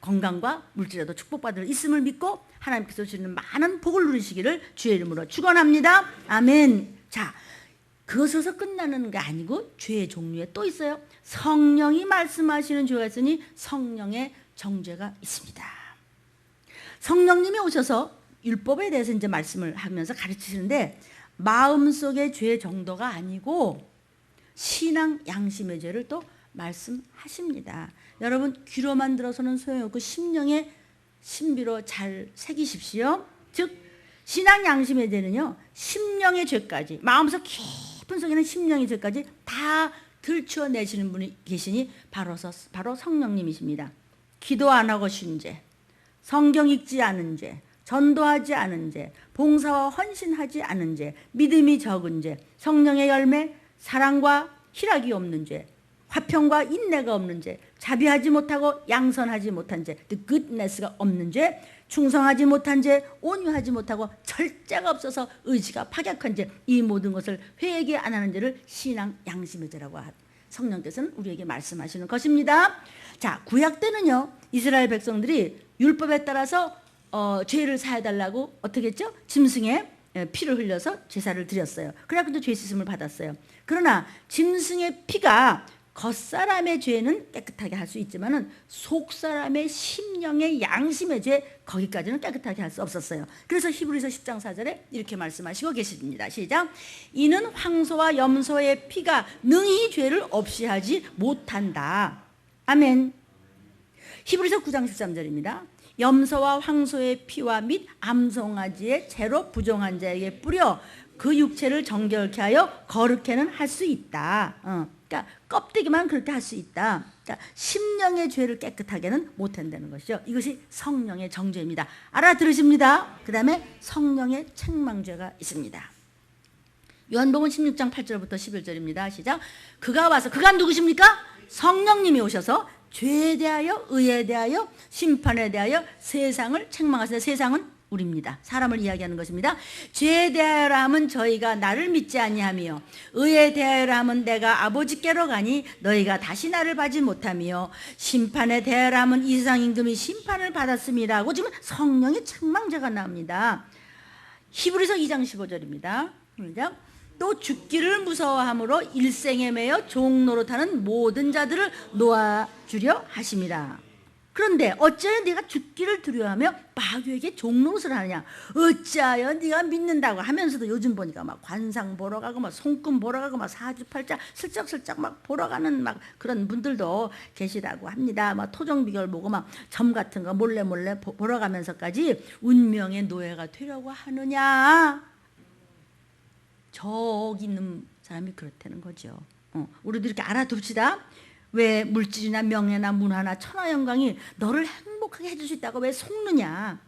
건강과 물질에도 축복받을 있음을 믿고 하나님께서 주시는 많은 복을 누리시기를 주의 이름으로 축원합니다. 아멘. 자, 그것에서 끝나는 게 아니고 죄의 종류에 또 있어요. 성령이 말씀하시는 죄가 있으니 성령의 정죄가 있습니다. 성령님이 오셔서 율법에 대해서 이제 말씀을 하면서 가르치시는데 마음속의 죄의 정도가 아니고 신앙 양심의 죄를 또 말씀하십니다. 여러분 귀로만 들어서는 소용없고 심령의 신비로 잘 새기십시오. 즉 신앙 양심의 죄는요 심령의 죄까지 마음속 깊은 속에는 심령의 죄까지 다 들추어내시는 분이 계시니 바로 성령님이십니다. 기도 안 하고 쉰 죄, 성경 읽지 않은 죄, 전도하지 않은 죄, 봉사와 헌신하지 않은 죄, 믿음이 적은 죄, 성령의 열매, 사랑과 희락이 없는 죄, 화평과 인내가 없는 죄, 자비하지 못하고 양선하지 못한 죄, the goodness가 없는 죄, 충성하지 못한 죄, 온유하지 못하고 절제가 없어서 의지가 파격한 죄, 이 모든 것을 회개 안 하는 죄를 신앙 양심의 죄라고 성령께서는 우리에게 말씀하시는 것입니다. 자, 구약 때는요 이스라엘 백성들이 율법에 따라서 죄를 사해달라고 어떻게 했죠? 짐승의 피를 흘려서 제사를 드렸어요. 그래갖고 죄 씻음을 받았어요. 그러나 짐승의 피가 겉사람의 죄는 깨끗하게 할 수 있지만은 속사람의 심령의 양심의 죄, 거기까지는 깨끗하게 할 수 없었어요. 그래서 히브리서 10장 4절에 이렇게 말씀하시고 계십니다. 시작. 이는 황소와 염소의 피가 능히 죄를 없이 하지 못한다. 아멘. 히브리서 9장 13절입니다. 염소와 황소의 피와 및 암송아지의 죄로 부정한 자에게 뿌려 그 육체를 정결케 하여 거룩케는 할 수 있다. 그러니까 껍데기만 그렇게 할 수 있다. 그러니까 심령의 죄를 깨끗하게는 못한다는 것이죠. 이것이 성령의 정죄입니다. 알아들으십니다. 그 다음에 성령의 책망죄가 있습니다. 요한복음 16장 8절부터 11절입니다. 시작. 그가 와서, 그가 누구십니까? 성령님이 오셔서 죄에 대하여, 의에 대하여, 심판에 대하여 세상을 책망하시는, 세상은 우리입니다. 사람을 이야기하는 것입니다. 죄에 대하여라 하면 저희가 나를 믿지 아니하며, 의에 대하여라 하면 내가 아버지께로 가니 너희가 다시 나를 받지 못하며, 심판에 대하여라 하면 이 세상 임금이 심판을 받았음이라고 지금 성령의 책망죄가 나옵니다. 히브리서 2장 15절입니다. 또 죽기를 무서워함으로 일생에 매여 종노릇하는 모든 자들을 놓아주려 하심이라. 그런데 어찌하여 네가 죽기를 두려워하며 마귀에게 종노릇을 하느냐? 어찌하여 네가 믿는다고 하면서도 요즘 보니까 막 관상 보러 가고 막 손금 보러 가고 막 사주팔자 슬쩍슬쩍 막 보러 가는 막 그런 분들도 계시다고 합니다. 막 토종비결 보고 막 점 같은 거 몰래 보러 가면서까지 운명의 노예가 되려고 하느냐? 저기 있는 사람이 그렇다는 거죠. 우리도 이렇게 알아둡시다. 왜 물질이나 명예나 문화나 천하 영광이 너를 행복하게 해줄 수 있다고 왜 속느냐?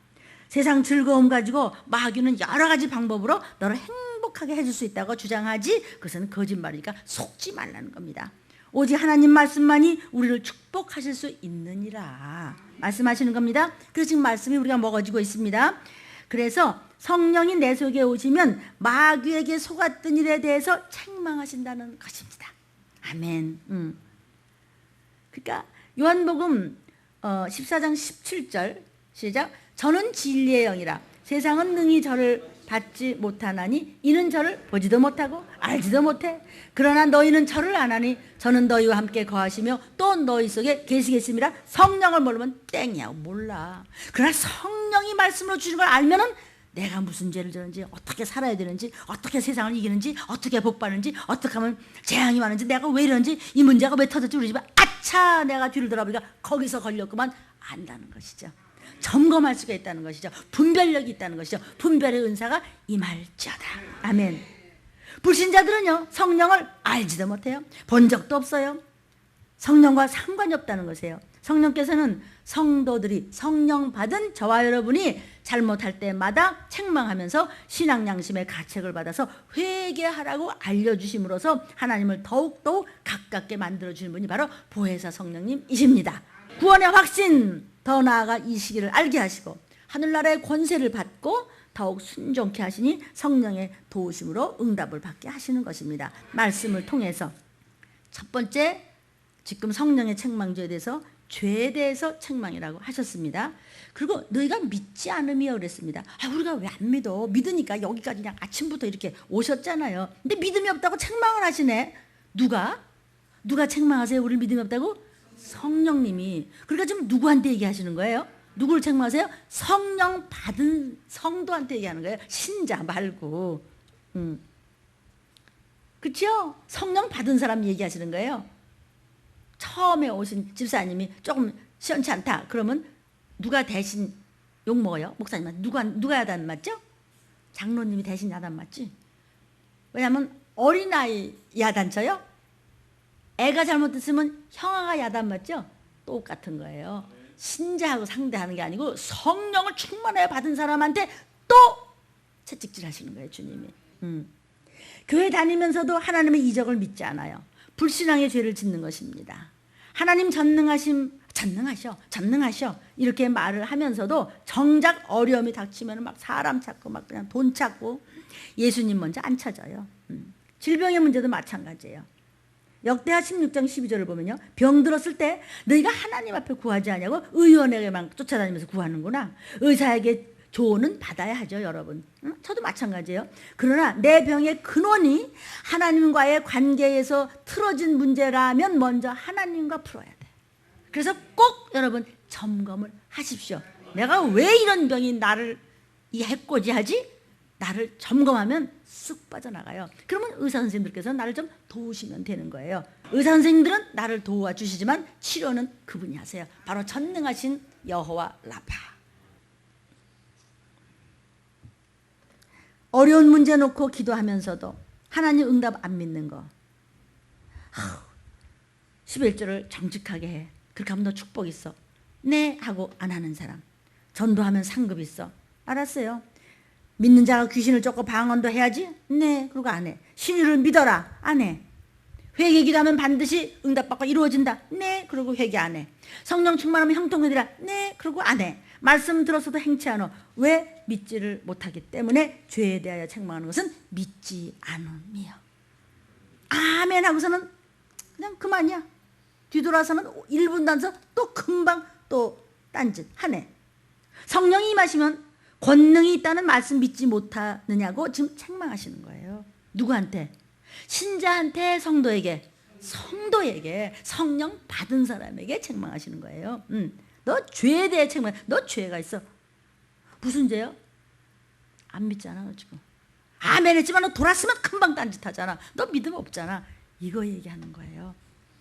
세상 즐거움 가지고 마귀는 여러 가지 방법으로 너를 행복하게 해줄 수 있다고 주장하지, 그것은 거짓말이니까 속지 말라는 겁니다. 오직 하나님 말씀만이 우리를 축복하실 수 있느니라 말씀하시는 겁니다. 그래서 지금 말씀이 우리가 먹어지고 있습니다. 그래서 성령이 내 속에 오시면 마귀에게 속았던 일에 대해서 책망하신다는 것입니다. 아멘. 그러니까 요한복음 14장 17절 시작. 저는 진리의 영이라 세상은 능히 저를 받지 못하나니 이는 저를 보지도 못하고 알지도 못해. 그러나 너희는 저를 아나니 저는 너희와 함께 거하시며 또 너희 속에 계시겠습니다. 성령을 모르면 땡이야. 몰라. 그러나 성령이 말씀으로 주신 걸 알면은 내가 무슨 죄를 지는지, 어떻게 살아야 되는지, 어떻게 세상을 이기는지, 어떻게 복받는지, 어떻게 하면 재앙이 많은지, 내가 왜 이런지, 이 문제가 왜 터졌지 우리 집에, 아차 내가 뒤를 돌아보니까 거기서 걸렸구만 안다는 것이죠. 점검할 수가 있다는 것이죠. 분별력이 있다는 것이죠. 분별의 은사가 임할지어다. 아멘. 불신자들은요 성령을 알지도 못해요. 본 적도 없어요. 성령과 상관이 없다는 것이에요. 성령께서는 성도들이 성령 받은 저와 여러분이 잘못할 때마다 책망하면서 신앙 양심의 가책을 받아서 회개하라고 알려주심으로써 하나님을 더욱더욱 가깝게 만들어주는 분이 바로 보혜사 성령님이십니다. 구원의 확신, 더 나아가 이 시기를 알게 하시고 하늘나라의 권세를 받고 더욱 순종케 하시니 성령의 도우심으로 응답을 받게 하시는 것입니다. 말씀을 통해서 첫 번째, 지금 성령의 책망죄에 대해서 죄에 대해서 책망이라고 하셨습니다. 그리고 너희가 믿지 않음이여 그랬습니다. 우리가 왜 안 믿어? 믿으니까 여기까지 그냥 아침부터 이렇게 오셨잖아요. 근데 믿음이 없다고 책망을 하시네. 누가 책망하세요? 우리 믿음이 없다고? 성령님이. 그러니까 지금 누구한테 얘기하시는 거예요? 누구를 책망하세요? 성령 받은 성도한테 얘기하는 거예요. 신자 말고. 그렇죠? 성령 받은 사람 얘기하시는 거예요. 처음에 오신 집사님이 조금 시원치 않다 그러면 누가 대신 욕먹어요? 목사님한테 누가 야단 맞죠? 장로님이 대신 야단 맞지. 왜냐하면 어린아이 야단 쳐요? 애가 잘못했으면 형아가 야단 맞죠? 똑같은 거예요. 신자하고 상대하는 게 아니고 성령을 충만하여 받은 사람한테 또 채찍질 하시는 거예요, 주님이. 교회 다니면서도 하나님의 이적을 믿지 않아요. 불신앙의 죄를 짓는 것입니다. 하나님 전능하셔 이렇게 말을 하면서도 정작 어려움이 닥치면 막 사람 찾고 막 그냥 돈 찾고 예수님 먼저 안 찾아요. 질병의 문제도 마찬가지예요. 역대하 16장 12절을 보면요, 병 들었을 때 너희가 하나님 앞에 구하지 않냐고 의원에게만 쫓아다니면서 구하는구나. 의사에게 조언은 받아야 하죠, 여러분. 응? 저도 마찬가지예요. 그러나 내 병의 근원이 하나님과의 관계에서 틀어진 문제라면 먼저 하나님과 풀어야 돼. 그래서 꼭 여러분 점검을 하십시오. 내가 왜 이런 병이 나를 이 해코지하지? 나를 점검하면 쑥 빠져나가요. 그러면 의사 선생님들께서 나를 좀 도우시면 되는 거예요. 의사 선생님들은 나를 도와주시지만 치료는 그분이 하세요. 바로 전능하신 여호와 라파. 어려운 문제 놓고 기도하면서도 하나님 응답 안 믿는 거. 11조를 정직하게 해. 그렇게 하면 너 축복 있어. 네 하고 안 하는 사람. 전도하면 상급 있어. 알았어요. 믿는 자가 귀신을 쫓고 방언도 해야지? 네. 그러고 안 해. 신유를 믿어라. 안 해. 회개 기도하면 반드시 응답받고 이루어진다. 네. 그러고 회개 안 해. 성령 충만하면 형통되리라. 네. 그러고 안 해. 말씀 들었어도 행치 않아. 왜? 믿지를 못하기 때문에 죄에 대하여 책망하는 것은 믿지 않음이요. 아멘 하고서는 그냥 그만이야. 뒤돌아서는 1분도 안 서 또 금방 또 딴짓 하네. 성령이 임하시면 권능이 있다는 말씀 믿지 못하느냐고 지금 책망하시는 거예요. 누구한테? 신자한테, 성도에게. 성도에게, 성령 받은 사람에게 책망하시는 거예요. 너 죄에 대해 책망. 너 죄가 있어. 무슨 죄요? 안 믿잖아 너 지금. 아멘 했지만 너 돌았으면 금방 딴짓하잖아. 너 믿음 없잖아. 이거 얘기하는 거예요.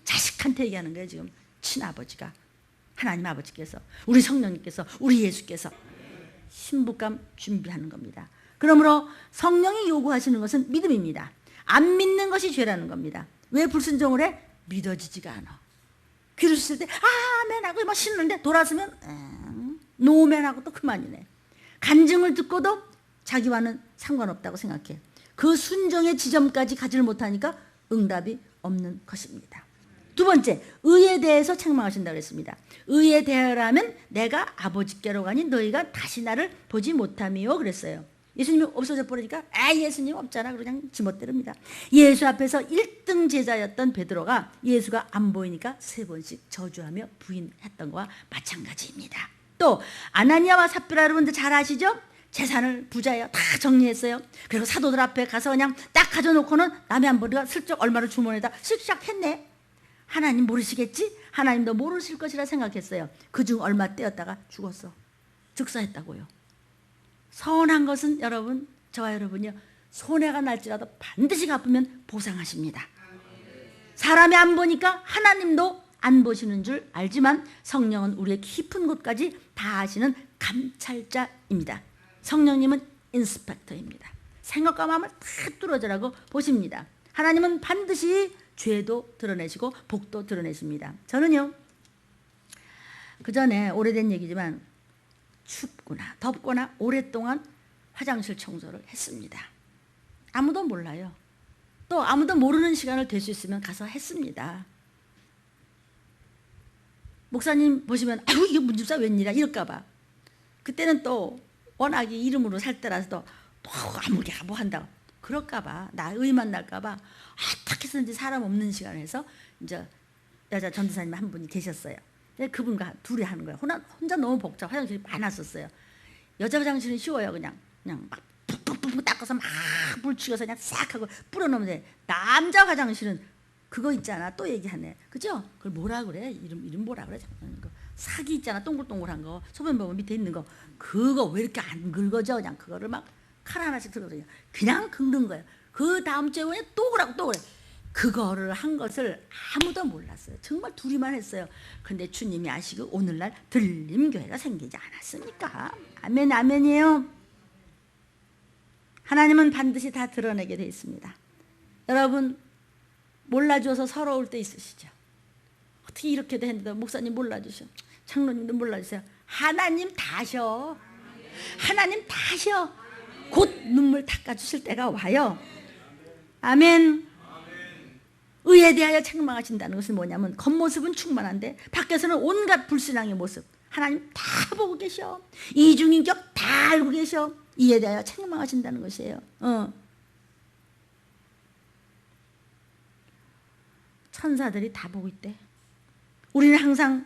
자식한테 얘기하는 거예요 지금. 친아버지가, 하나님 아버지께서, 우리 성령님께서, 우리 예수께서 신부감 준비하는 겁니다. 그러므로 성령이 요구하시는 것은 믿음입니다. 안 믿는 것이 죄라는 겁니다. 왜 불순종을 해? 믿어지지가 않아. 귀를 쓸 때 아멘하고 막 신는데 돌아서면 노멘하고 또 그만이네. 간증을 듣고도 자기와는 상관없다고 생각해. 그 순종의 지점까지 가지를 못하니까 응답이 없는 것입니다. 두 번째, 의에 대해서 책망하신다고 그랬습니다. 의에 대하라면 내가 아버지께로 가니 너희가 다시 나를 보지 못함이요 그랬어요. 예수님이 없어져 버리니까 예수님 없잖아 그냥 지멋대로입니다. 예수 앞에서 1등 제자였던 베드로가 예수가 안 보이니까 3번씩 저주하며 부인했던 것과 마찬가지입니다. 또 아나니아와 삽비라 여러분들 잘 아시죠? 재산을 부자예요. 다 정리했어요. 그리고 사도들 앞에 가서 그냥 딱 가져놓고는 남의 한 버리가 슬쩍 얼마를 주머니에다 쓱싹 했네. 하나님 모르시겠지? 하나님도 모르실 것이라 생각했어요. 그중 얼마 떼었다가 죽었어. 즉사했다고요. 선한 것은 여러분, 저와 여러분이요, 손해가 날지라도 반드시 갚으면 보상하십니다. 사람이 안 보니까 하나님도 안 보시는 줄 알지만 성령은 우리의 깊은 곳까지 다 아시는 감찰자입니다. 성령님은 인스펙터입니다. 생각과 마음을 다 뚫어져라고 보십니다. 하나님은 반드시 죄도 드러내시고 복도 드러내십니다. 저는요, 그 전에 오래된 얘기지만 춥거나 덥거나 오랫동안 화장실 청소를 했습니다. 아무도 몰라요. 또 아무도 모르는 시간을 될 수 있으면 가서 했습니다. 목사님 보시면 아유 이게 문집사 웬일이야 이럴까 봐. 그때는 또 워낙에 이름으로 살 때라서 또 아무개가 뭐 한다고 그럴까 봐, 나 의만 날까 봐 어떻게 해서든지 사람 없는 시간에서 이제 여자 전도사님 한 분이 계셨어요. 그분과 둘이 하는 거예요. 혼자 너무 복잡, 화장실이 많았었어요. 여자 화장실은 쉬워요. 그냥 막 푹푹푹 닦아서 막 물 죽여서 그냥 싹 하고 뿌려놓으면 돼. 남자 화장실은 그거 있잖아. 또 얘기하네. 그죠? 그걸 뭐라 그래? 이름 뭐라 그래? 사기 있잖아. 동글동글한 거. 소변 보면 밑에 있는 거. 그거 왜 이렇게 안 긁어져? 그냥 그거를 막 칼 하나씩 들어서 그냥 긁는 거예요. 그 다음 주에 또 그러고 또 그래. 그거를 한 것을 아무도 몰랐어요. 정말 둘이만 했어요. 그런데 주님이 아시고 오늘날 들림교회가 생기지 않았습니까? 아멘, 아멘이에요. 하나님은 반드시 다 드러내게 돼 있습니다. 여러분 몰라줘서 서러울 때 있으시죠? 어떻게 이렇게도 했는데 목사님 몰라주셔, 장로님도 몰라주세요. 하나님 다 하셔. 하나님 다 하셔. 곧 눈물 닦아주실 때가 와요. 아멘. 의에 대하여 책망하신다는 것은 뭐냐면 겉모습은 충만한데 밖에서는 온갖 불신앙의 모습 하나님 다 보고 계셔. 이중인격 다 알고 계셔. 이에 대하여 책망하신다는 것이에요. 천사들이 다 보고 있대. 우리는 항상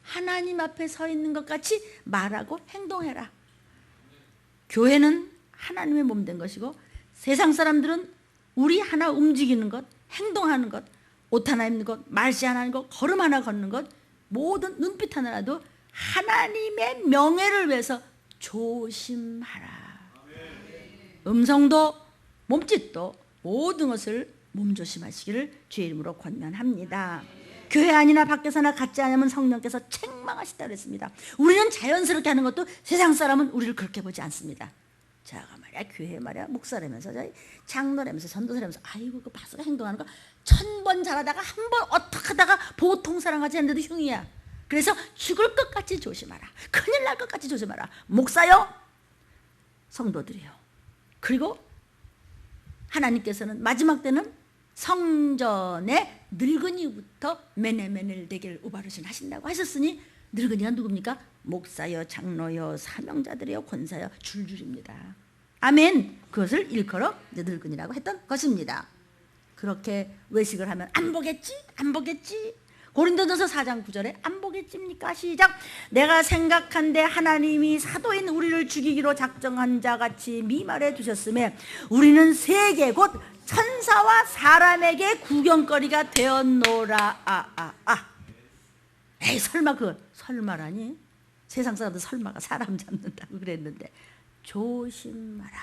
하나님 앞에 서 있는 것 같이 말하고 행동해라. 교회는 하나님의 몸 된 것이고 세상 사람들은 우리 하나 움직이는 것, 행동하는 것, 옷 하나 입는 것, 말씨 하나 하는 것, 걸음 하나 걷는 것, 모든 눈빛 하나라도 하나님의 명예를 위해서 조심하라. 음성도 몸짓도 모든 것을 몸조심하시기를 주의 이름으로 권면합니다. 교회 안이나 밖에서나 갖지 않으면 성령께서 책망하시다 그랬습니다. 우리는 자연스럽게 하는 것도 세상 사람은 우리를 그렇게 보지 않습니다. 제가 말이야 교회 말이야 목사라면서 장로라면서 전도사라면서 아이고 그 파수가 행동하는 거 1000번 잘하다가 한 번 어떻게 하다가 보통 사랑하지 않는데도 흉이야. 그래서 죽을 것같이 조심하라. 큰일 날 것같이 조심하라. 목사요 성도들이요. 그리고 하나님께서는 마지막 때는 성전의 늙은이부터 메네메넬 되기를 우바르신 하신다고 하셨으니 늙은이가 누굽니까? 목사여 장로여 사명자들이여 권사여 줄줄입니다. 아멘. 그것을 일컬어 늙은이라고 했던 것입니다. 그렇게 외식을 하면 안 보겠지? 안 보겠지? 고린도전서 4장 9절에 안 보겠습니까? 시작. 내가 생각한데 하나님이 사도인 우리를 죽이기로 작정한 자같이 미말해 두셨음에 우리는 세계 곧 천사와 사람에게 구경거리가 되었노라. 에이 설마 그 설마라니? 세상 사람들 설마가 사람 잡는다고 그랬는데 조심하라.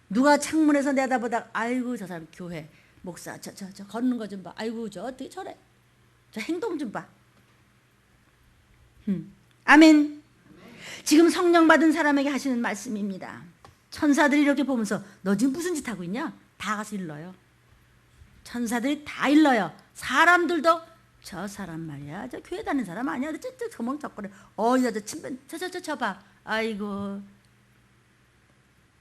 누가 창문에서 내다보다 아이고 저 사람 교회 목사 저 걷는 거 좀 봐. 아이고 저 어떻게 저래? 저 행동 좀 봐. 아멘. 지금 성령 받은 사람에게 하시는 말씀입니다. 천사들이 이렇게 보면서 너 지금 무슨 짓 하고 있냐? 다 가서 일러요. 천사들이 다 일러요. 사람들도 저 사람 말이야 저 교회 다니는 사람 아니야? 저 저멍적거려. 저 침뱉 저 봐. 아이고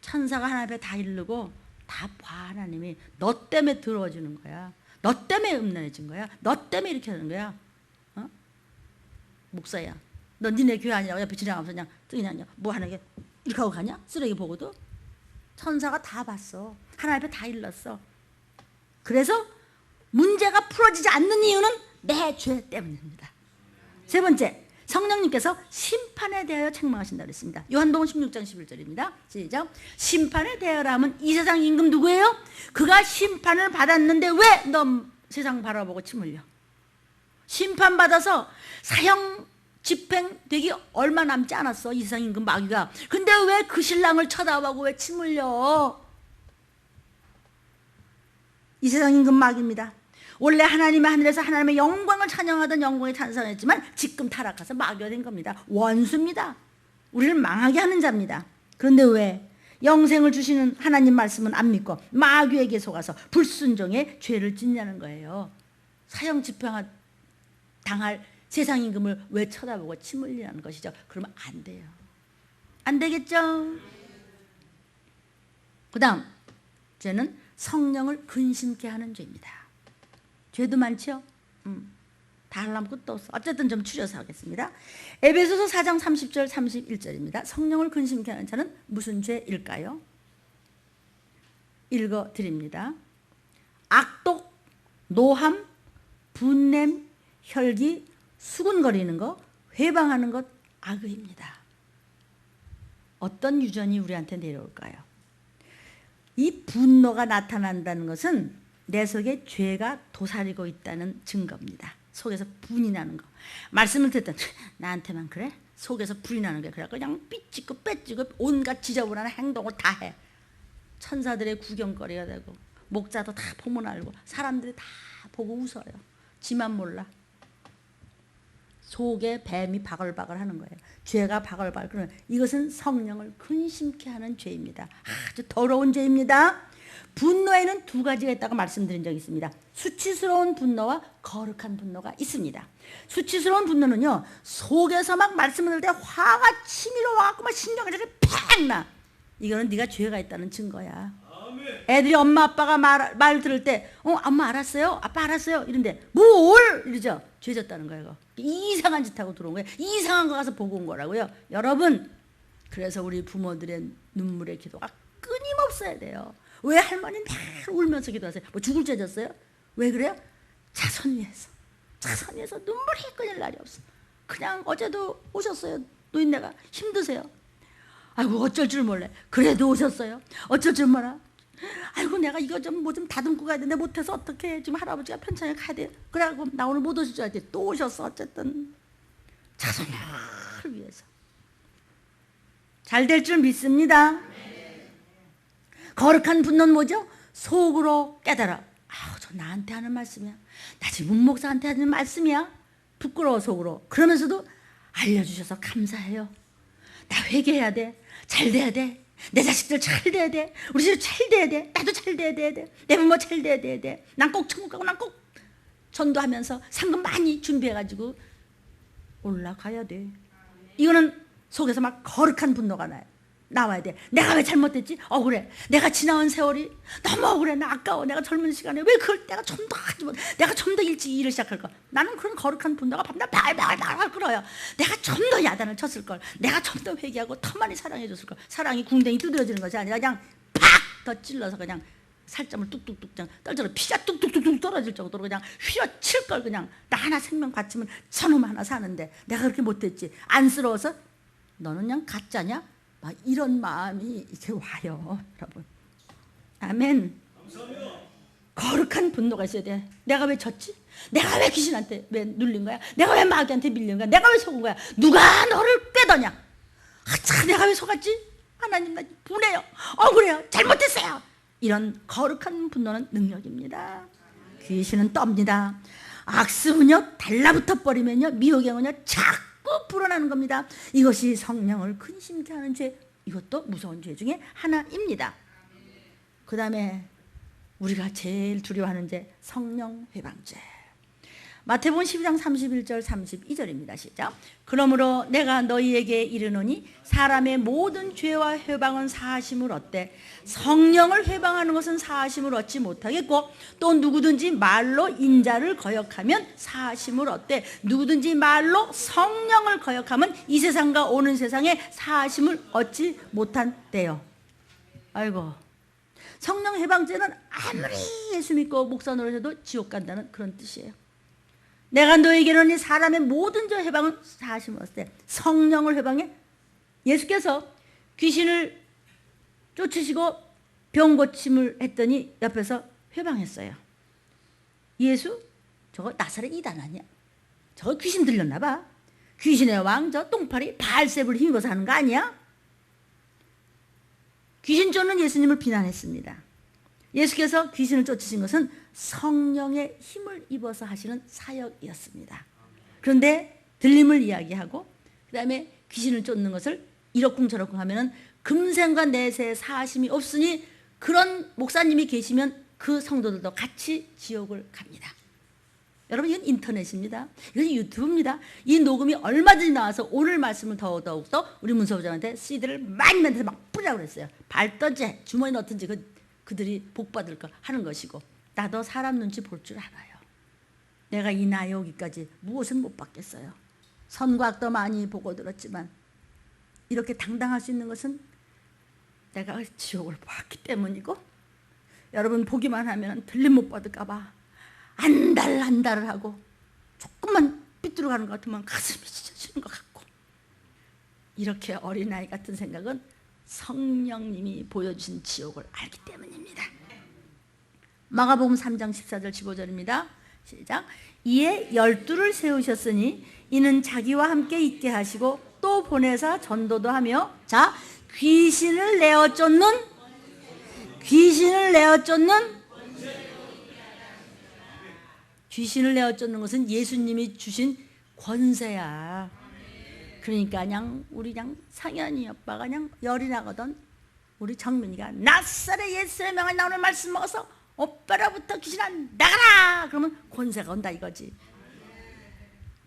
천사가 하나님 앞에 다 이르고 다 봐. 하나님이 너 때문에 더러워지는 거야. 너 때문에 음란해진 거야. 너 때문에 이렇게 하는 거야. 목사야 너 니네 교회 아니라고 옆에 지나가면서 그냥 뭐 하는 게 이렇게 하고 가냐? 쓰레기 보고도 천사가 다 봤어. 하나님 앞에 다 일렀어. 그래서 문제가 풀어지지 않는 이유는 내 죄 때문입니다. 세 번째, 성령님께서 심판에 대하여 책망하신다고 했습니다. 요한복음 16장 11절입니다. 시작. 심판에 대하여 하면 이 세상 임금 누구예요? 그가 심판을 받았는데 왜 너 세상 바라보고 침 흘려? 심판받아서 사형 집행되기 얼마 남지 않았어 이 세상 임금 마귀가. 근데 왜 그 신랑을 쳐다보고 왜 침 흘려? 이 세상 임금 마귀입니다. 원래 하나님의 하늘에서 하나님의 영광을 찬양하던 영광에 탄생했지만 지금 타락해서 마귀가 된 겁니다. 원수입니다. 우리를 망하게 하는 자입니다. 그런데 왜 영생을 주시는 하나님 말씀은 안 믿고 마귀에게 속아서 불순종의 죄를 짓냐는 거예요. 사형 집행 당할 세상 임금을 왜 쳐다보고 침 흘리라는 것이죠. 그러면 안 돼요. 안 되겠죠? 그 다음 죄는 성령을 근심케 하는 죄입니다. 죄도 많죠? 다 하려면 끝도 없어. 어쨌든 좀 추려서 하겠습니다. 에베소서 4장 30절 31절입니다. 성령을 근심케 하는 자는 무슨 죄일까요? 읽어드립니다. 악독, 노함, 분냄, 혈기, 수군거리는 것, 회방하는 것, 악의입니다. 어떤 유전이 우리한테 내려올까요? 이 분노가 나타난다는 것은 내 속에 죄가 도사리고 있다는 증거입니다. 속에서 분이 나는 거. 말씀을 듣던 나한테만 그래? 속에서 불이 나는 거야. 그래서 그냥 삐찍고 빼찍고 온갖 지저분한 행동을 다 해. 천사들의 구경거리가 되고 목자도 다 보면 알고 사람들이 다 보고 웃어요. 지만 몰라. 속에 뱀이 바글바글 하는 거예요. 죄가 바글바글. 그러면 이것은 성령을 근심케 하는 죄입니다. 아주 더러운 죄입니다. 분노에는 두 가지가 있다고 말씀드린 적이 있습니다. 수치스러운 분노와 거룩한 분노가 있습니다. 수치스러운 분노는요, 속에서 막 말씀을 들을 때 화가 치밀어 와갖고 막 신경이 저렇게 팍 나. 이거는 네가 죄가 있다는 증거야. 애들이 엄마 아빠가 말 들을 때 엄마 알았어요? 아빠 알았어요? 이런데 뭘? 이러죠. 죄졌다는 거예요. 이상한 짓 하고 들어온 거예요. 이상한 거 가서 보고 온 거라고요. 여러분, 그래서 우리 부모들의 눈물의 기도가 끊임없어야 돼요. 왜 할머니 맨날 울면서 기도하세요? 뭐 죽을 죄 졌어요? 왜 그래요? 자손 위해서 눈물이 끊일 날이 없어. 그냥 어제도 오셨어요. 노인네가 힘드세요. 아이고 어쩔 줄 몰래. 그래도 오셨어요. 어쩔 줄 몰라. 아이고 내가 이거 좀 뭐 좀 다듬고 가야 되는데 못해서 어떡해. 지금 할아버지가 편찮게 가야 돼. 그래갖고 나 오늘 못 오실 줄 알았더니 또 오셨어. 어쨌든 자손을 위해서. 잘 될 줄 믿습니다. 거룩한 분노는 뭐죠? 속으로 깨달아. 아우 저 나한테 하는 말씀이야. 나 지금 문 목사한테 하는 말씀이야. 부끄러워 속으로. 그러면서도 알려주셔서 감사해요. 나 회개해야 돼. 잘 돼야 돼. 내 자식들 잘 돼야 돼. 우리 집 잘 돼야 돼. 나도 잘 돼야 돼. 내 부모 잘 돼야 돼. 난 꼭 천국 가고 난 꼭 전도하면서 상금 많이 준비해가지고 올라가야 돼. 이거는 속에서 막 거룩한 분노가 나와야 돼. 내가 왜 잘못했지? 억울해. 내가 지나온 세월이 너무 억울해. 나 아까워. 내가 젊은 시간에 왜 그걸 내가 좀 더 하지 못. 내가 좀 더 일찍 일을 시작할 걸. 나는 그런 거룩한 분노가 밤낮 발발발 끓어요. 내가 좀 더 야단을 쳤을 걸. 내가 좀 더 회개하고 더 많이 사랑해 줬을 걸. 사랑이 궁뎅이 두드러지는 것이 아니라 그냥 팍 더 찔러서 그냥 살점을 뚝뚝뚝 그냥 떨쳐서 피가 뚝뚝뚝뚝 떨어질 정도로 그냥 휘어칠 걸. 그냥 나 하나 생명 바치면 저놈 하나 사는데 내가 그렇게 못했지. 안쓰러워서 너는 그냥 가짜냐? 막 이런 마음이 이렇게 와요, 여러분. 아멘. 감사합니다. 거룩한 분노가 있어야 돼. 내가 왜 졌지? 내가 왜 귀신한테 왜 눌린 거야? 내가 왜 마귀한테 밀린 거야? 내가 왜 속은 거야? 누가 너를 꿰더냐? 아, 내가 왜 속았지? 하나님 나 분해요. 억울해요. 잘못했어요. 이런 거룩한 분노는 능력입니다. 귀신은 떱니다. 악수은요 달라붙어 버리면요 미혹행은요 자꾸 불어나는 겁니다. 이것이 성령을 근심케 하는 죄. 이것도 무서운 죄 중에 하나입니다. 그 다음에 우리가 제일 두려워하는 죄 성령 회방죄. 마태복음 12장 31절 32절입니다. 시작. 그러므로 내가 너희에게 이르노니 사람의 모든 죄와 회방은 사하심을 얻되 성령을 회방하는 것은 사하심을 얻지 못하겠고 또 누구든지 말로 인자를 거역하면 사하심을 얻되 누구든지 말로 성령을 거역하면 이 세상과 오는 세상에 사하심을 얻지 못한대요. 아이고, 성령 회방죄는 아무리 예수 믿고 목사 노릇해도 지옥 간다는 그런 뜻이에요. 내가 너에게는 사람의 모든 죄 회방은 사하심을 얻되 성령을 회방해. 예수께서 귀신을 쫓으시고 병 고침을 했더니 옆에서 회방했어요. 예수? 저거 나사렛 이단 아니야? 저거 귀신 들렸나 봐. 귀신의 왕 저 똥파리 바알세불 힘입어서 하는 거 아니야? 귀신 쫓는 예수님을 비난했습니다. 예수께서 귀신을 쫓으신 것은 성령의 힘을 입어서 하시는 사역이었습니다. 그런데 들림을 이야기하고 그 다음에 귀신을 쫓는 것을 이러쿵저러쿵 하면은 금생과 내세에 사하심이 없으니 그런 목사님이 계시면 그 성도들도 같이 지옥을 갑니다. 여러분 이건 인터넷입니다. 이건 유튜브입니다. 이 녹음이 얼마든지 나와서 오늘 말씀을 더욱더 우리 문서부장한테 CD를 많이 만들어서 막 뿌리라고 그랬어요. 발던지 주머니 넣든지 그들이 복받을 거 하는 것이고 나도 사람 눈치 볼 줄 알아요. 내가 이 나이에 오기까지 무엇은 못 받겠어요. 선과 악도 많이 보고 들었지만 이렇게 당당할 수 있는 것은 내가 지옥을 봤기 때문이고 여러분 보기만 하면 들림 못 받을까 봐 안달을 하고 조금만 삐뚤어가는 것 같으면 가슴이 찢어지는 것 같고 이렇게 어린아이 같은 생각은 성령님이 보여주신 지옥을 알기 때문입니다. 마가복음 3장 14절 15절입니다. 시작. 이에 12를 세우셨으니 이는 자기와 함께 있게 하시고 또 보내사 전도도 하며 자 귀신을 내어 쫓는 귀신을 내어 쫓는 것은 예수님이 주신 권세야. 그러니까 그냥 우리 그냥 상현이 오빠가 그냥 열이 나거든. 우리 정민이가 나사렛 예수의 명에 나오는 말씀 먹어서 오빠로부터 귀신아 나가라 그러면 권세가 온다 이거지.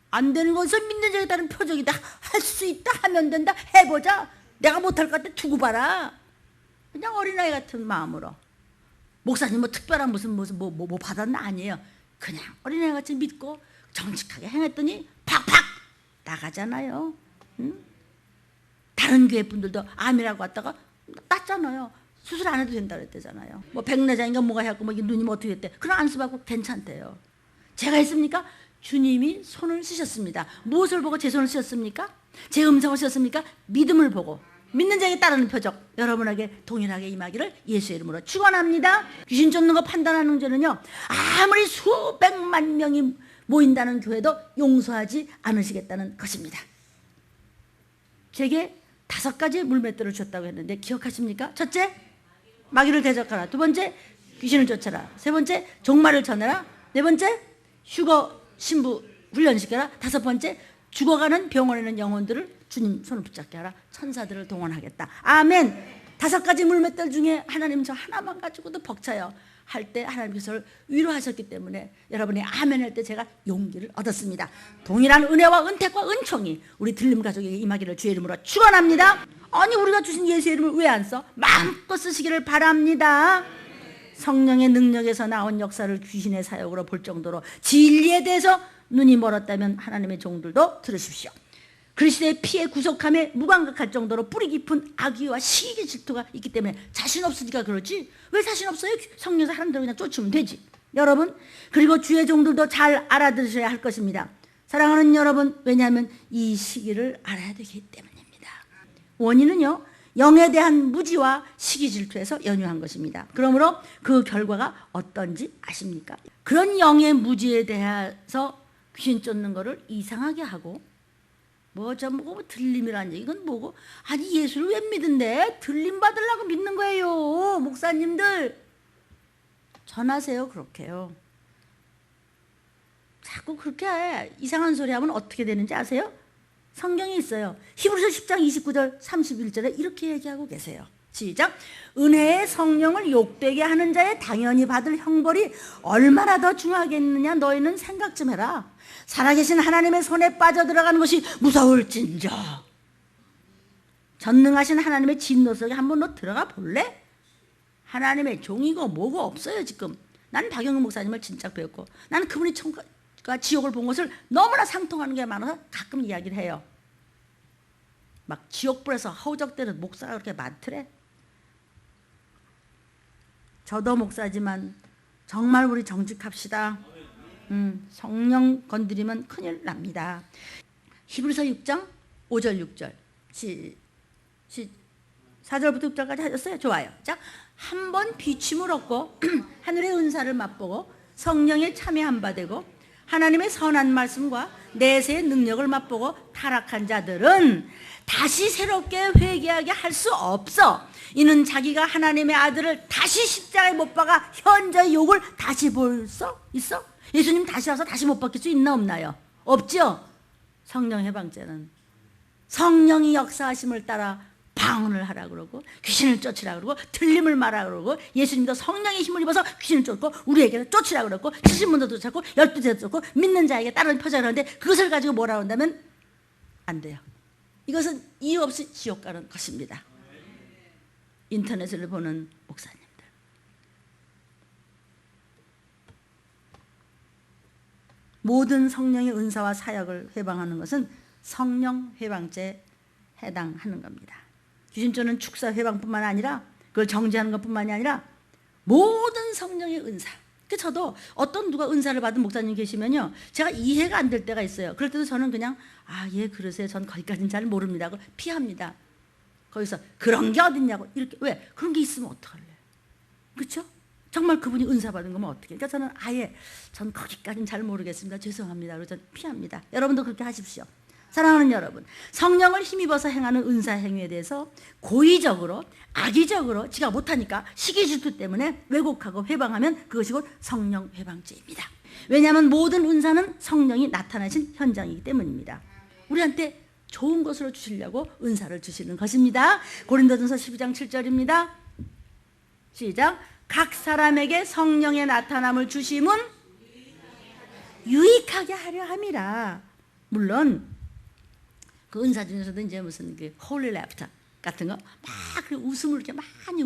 안 되는 것을 믿는 자에 따른 표적이다. 할 수 있다 하면 된다. 해보자. 내가 못할 것 같아 두고 봐라. 그냥 어린아이 같은 마음으로. 목사님 뭐 특별한 무슨 뭐 받았나 아니에요. 그냥 어린아이 같이 믿고 정직하게 행했더니 팍팍 나가잖아요. 응? 다른 교회 분들도 암이라고 왔다가 땄잖아요. 수술 안 해도 된다 그랬대잖아요. 뭐 백내장인가 뭐가 해갖고 뭐 눈이 뭐 어떻게 됐대. 그럼 안수받고 괜찮대요. 제가 했습니까? 주님이 손을 쓰셨습니다. 무엇을 보고 제 손을 쓰셨습니까? 제 음성을 쓰셨습니까? 믿음을 보고. 믿는 자에게 따르는 표적 여러분에게 동일하게 임하기를 예수의 이름으로 축원합니다. 귀신 쫓는 거 판단하는 죄는요, 아무리 수백만 명이 모인다는 교회도 용서하지 않으시겠다는 것입니다. 제게 5가지 물맷돌을 줬다고 했는데 기억하십니까? 첫째, 마귀를 대적하라. 두 번째, 귀신을 쫓아라. 세 번째, 종말을 전해라. 네 번째, 휴거 신부 훈련시켜라. 5번째, 죽어가는 병원에 있는 영혼들을 주님 손을 붙잡게 하라. 천사들을 동원하겠다. 아멘. 5가지 물맷돌 중에 하나님 저 하나만 가지고도 벅차요 할 때 하나님께서 위로하셨기 때문에 여러분이 아멘 할 때 제가 용기를 얻었습니다. 동일한 은혜와 은택과 은총이 우리 들림 가족에게 임하기를 주의 이름으로 축원합니다. 아니 우리가 주신 예수의 이름을 왜 안 써? 마음껏 쓰시기를 바랍니다. 성령의 능력에서 나온 역사를 귀신의 사역으로 볼 정도로 진리에 대해서 눈이 멀었다면 하나님의 종들도 들으십시오. 그리스도의 피에 구속함에 무감각할 정도로 뿌리 깊은 악의와 시기 질투가 있기 때문에 자신 없으니까 그러지, 왜 자신 없어요? 성령에서 사람들 그냥 쫓으면 되지. 여러분, 그리고 주의 종들도 잘 알아들으셔야 할 것입니다. 사랑하는 여러분, 왜냐하면 이 시기를 알아야 되기 때문입니다. 원인은요, 영에 대한 무지와 시기 질투에서 연유한 것입니다. 그러므로 그 결과가 어떤지 아십니까? 그런 영의 무지에 대해서 귀신 쫓는 거를 이상하게 하고 뭐고 들림이라는 얘기, 이건 뭐고? 아니 예수를 왜 믿은데? 들림 받으려고 믿는 거예요. 목사님들 전하세요. 그렇게요. 자꾸 그렇게 이상한 소리 하면 어떻게 되는지 아세요? 성경에 있어요. 히브리서 10장 29절 31절에 이렇게 얘기하고 계세요. 시작. 은혜의 성령을 욕되게 하는 자의 당연히 받을 형벌이 얼마나 더 중하겠느냐 너희는 생각 좀 해라. 살아계신 하나님의 손에 빠져들어가는 것이 무서울진저. 전능하신 하나님의 진노 속에 한번 너 들어가 볼래? 하나님의 종이고 뭐고 없어요 지금. 난 박영근 목사님을 진짜 배웠고 나는 그분이 천국과 지옥을 본 것을 너무나 상통하는 게 많아서 가끔 이야기를 해요. 막 지옥불에서 허우적대는 목사가 그렇게 많더래. 저도 목사지만 정말 우리 정직합시다. 성령 건드리면 큰일 납니다. 히브리서 6장 5절 6절 4절부터 6절까지 하셨어요? 좋아요. 자, 한번 비침을 얻고 하늘의 은사를 맛보고 성령에 참여한 바 되고 하나님의 선한 말씀과 내세의 능력을 맛보고 타락한 자들은 다시 새롭게 회개하게 할 수 없어. 이는 자기가 하나님의 아들을 다시 십자가에 못 박아 현저히 욕을 다시 볼 수 있어? 예수님 다시 와서 다시 못 박힐 수 있나 없나요? 없죠? 성령 해방죄는 성령이 역사하심을 따라 방언을 하라 그러고 귀신을 쫓으라 그러고 틀림을 말하라 그러고 예수님도 성령의 힘을 입어서 귀신을 쫓고 우리에게는 쫓으라 그러고 70문도 쫓았고 12대 쫓고 믿는 자에게 따르는 표적을 하는데 그것을 가지고 뭐라 한다면 안 돼요. 이것은 이유 없이 지옥 가는 것입니다. 인터넷을 보는 목사님들, 모든 성령의 은사와 사역을 회방하는 것은 성령 회방죄에 해당하는 겁니다. 귀신쫓는 축사 회방뿐만 아니라 그걸 정죄하는 것뿐만이 아니라 모든 성령의 은사. 저도 어떤 누가 은사를 받은 목사님 계시면요, 제가 이해가 안 될 때가 있어요. 그럴 때도 저는 그냥 예 그러세요. 전 거기까지는 잘 모릅니다 하고 피합니다. 거기서 그런 게 어딨냐고 이렇게. 왜? 그런 게 있으면 어떡할래? 그렇죠? 정말 그분이 은사 받은 거면 어떻게? 그러니까 저는 전 거기까지는 잘 모르겠습니다. 죄송합니다. 그래서 저는 피합니다. 여러분도 그렇게 하십시오. 사랑하는 여러분, 성령을 힘입어서 행하는 은사 행위에 대해서 고의적으로 악의적으로 지가 못하니까 시기질투 때문에 왜곡하고 회방하면 그것이 곧 성령 회방죄입니다. 왜냐하면 모든 은사는 성령이 나타나신 현장이기 때문입니다. 우리한테 좋은 것으로 주시려고 은사를 주시는 것입니다. 고린도전서 12장 7절입니다. 시작. 각 사람에게 성령의 나타남을 주심은 유익하게 하려 함이라. 물론 그 은사 중에서도 이제 무슨 그 홀리 레프터 같은 거 막 웃음을 이렇게 많이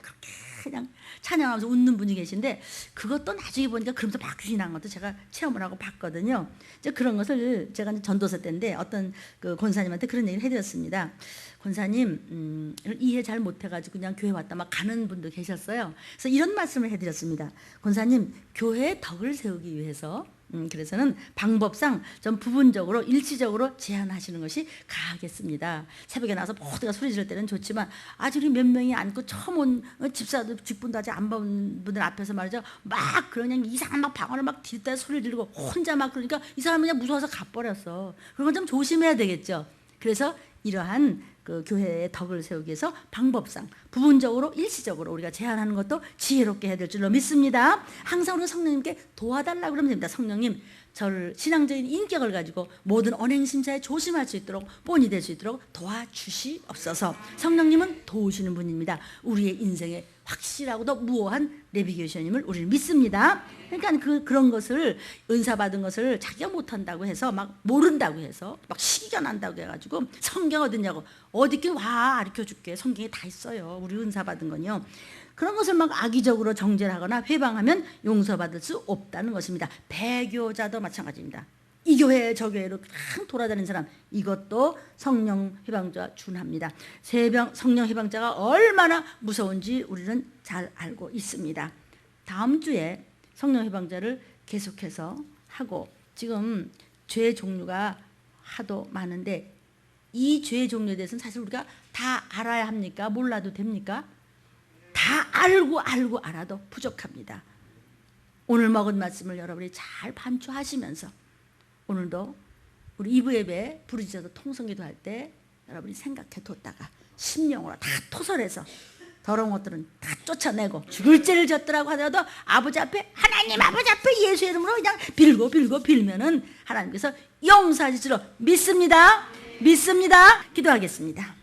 그렇게 그냥 찬양하면서 웃는 분이 계신데 그것도 나중에 보니까 그러면서 막 귀신이 난 것도 제가 체험을 하고 봤거든요. 이제 그런 것을 제가 전도사 때인데 어떤 그 권사님한테 그런 얘기를 해드렸습니다. 권사님 이해 잘 못해가지고 그냥 교회 왔다 막 가는 분도 계셨어요. 그래서 이런 말씀을 해드렸습니다. 권사님, 교회의 덕을 세우기 위해서 그래서는 방법상 좀 부분적으로 일시적으로 제한하시는 것이 가하겠습니다. 새벽에 나와서 모두가 소리 지를 때는 좋지만 아직 우리 몇 명이 앉고 처음 온 집사들 직분도 아직 안 본 분들 앞에서 말이죠. 막 그냥 이상한 막 방언을 막 뒷다 소리 지르고 혼자 막 그러니까 이 사람은 그냥 무서워서 가버렸어. 그런 건 좀 조심해야 되겠죠. 그래서 이러한 그 교회의 덕을 세우기 위해서 방법상 부분적으로 일시적으로 우리가 제한하는 것도 지혜롭게 해야 될 줄로 믿습니다. 항상 우리가 성령님께 도와달라고 그러면 됩니다. 성령님 저를 신앙적인 인격을 가지고 모든 언행심사에 조심할 수 있도록 본이 될 수 있도록 도와주시옵소서. 성령님은 도우시는 분입니다. 우리의 인생에 확실하고도 무오한 내비게이션임을 우리는 믿습니다. 그러니까 그런 것을 은사 받은 것을 자기가 못한다고 해서 막 모른다고 해서 막 시기가 난다고 해가지고 성경 어딨냐고 어디 있긴 와 가르쳐줄게. 성경에 다 있어요. 우리 은사 받은 건요. 그런 것을 막 악의적으로 정죄하거나 회방하면 용서받을 수 없다는 것입니다. 배교자도 마찬가지입니다. 이 교회 저 교회로 항상 돌아다니는 사람 이것도 성령 회방자와 준합니다. 성령 회방자가 얼마나 무서운지 우리는 잘 알고 있습니다. 다음 주에 성령 회방자를 계속해서 하고 지금 죄 종류가 하도 많은데 이 죄 종류에 대해서는 사실 우리가 다 알아야 합니까? 몰라도 됩니까? 다 알고 알아도 부족합니다. 오늘 먹은 말씀을 여러분이 잘 반추하시면서 오늘도 우리 2부 예배 부르짖어서 통성기도 할 때 여러분이 생각해 뒀다가 심령으로 다 토설해서 더러운 것들은 다 쫓아내고 죽을 죄를 졌더라고 하더라도 아버지 앞에 하나님 아버지 앞에 예수 이름으로 그냥 빌면은 하나님께서 용서하실 줄로 믿습니다. 기도하겠습니다.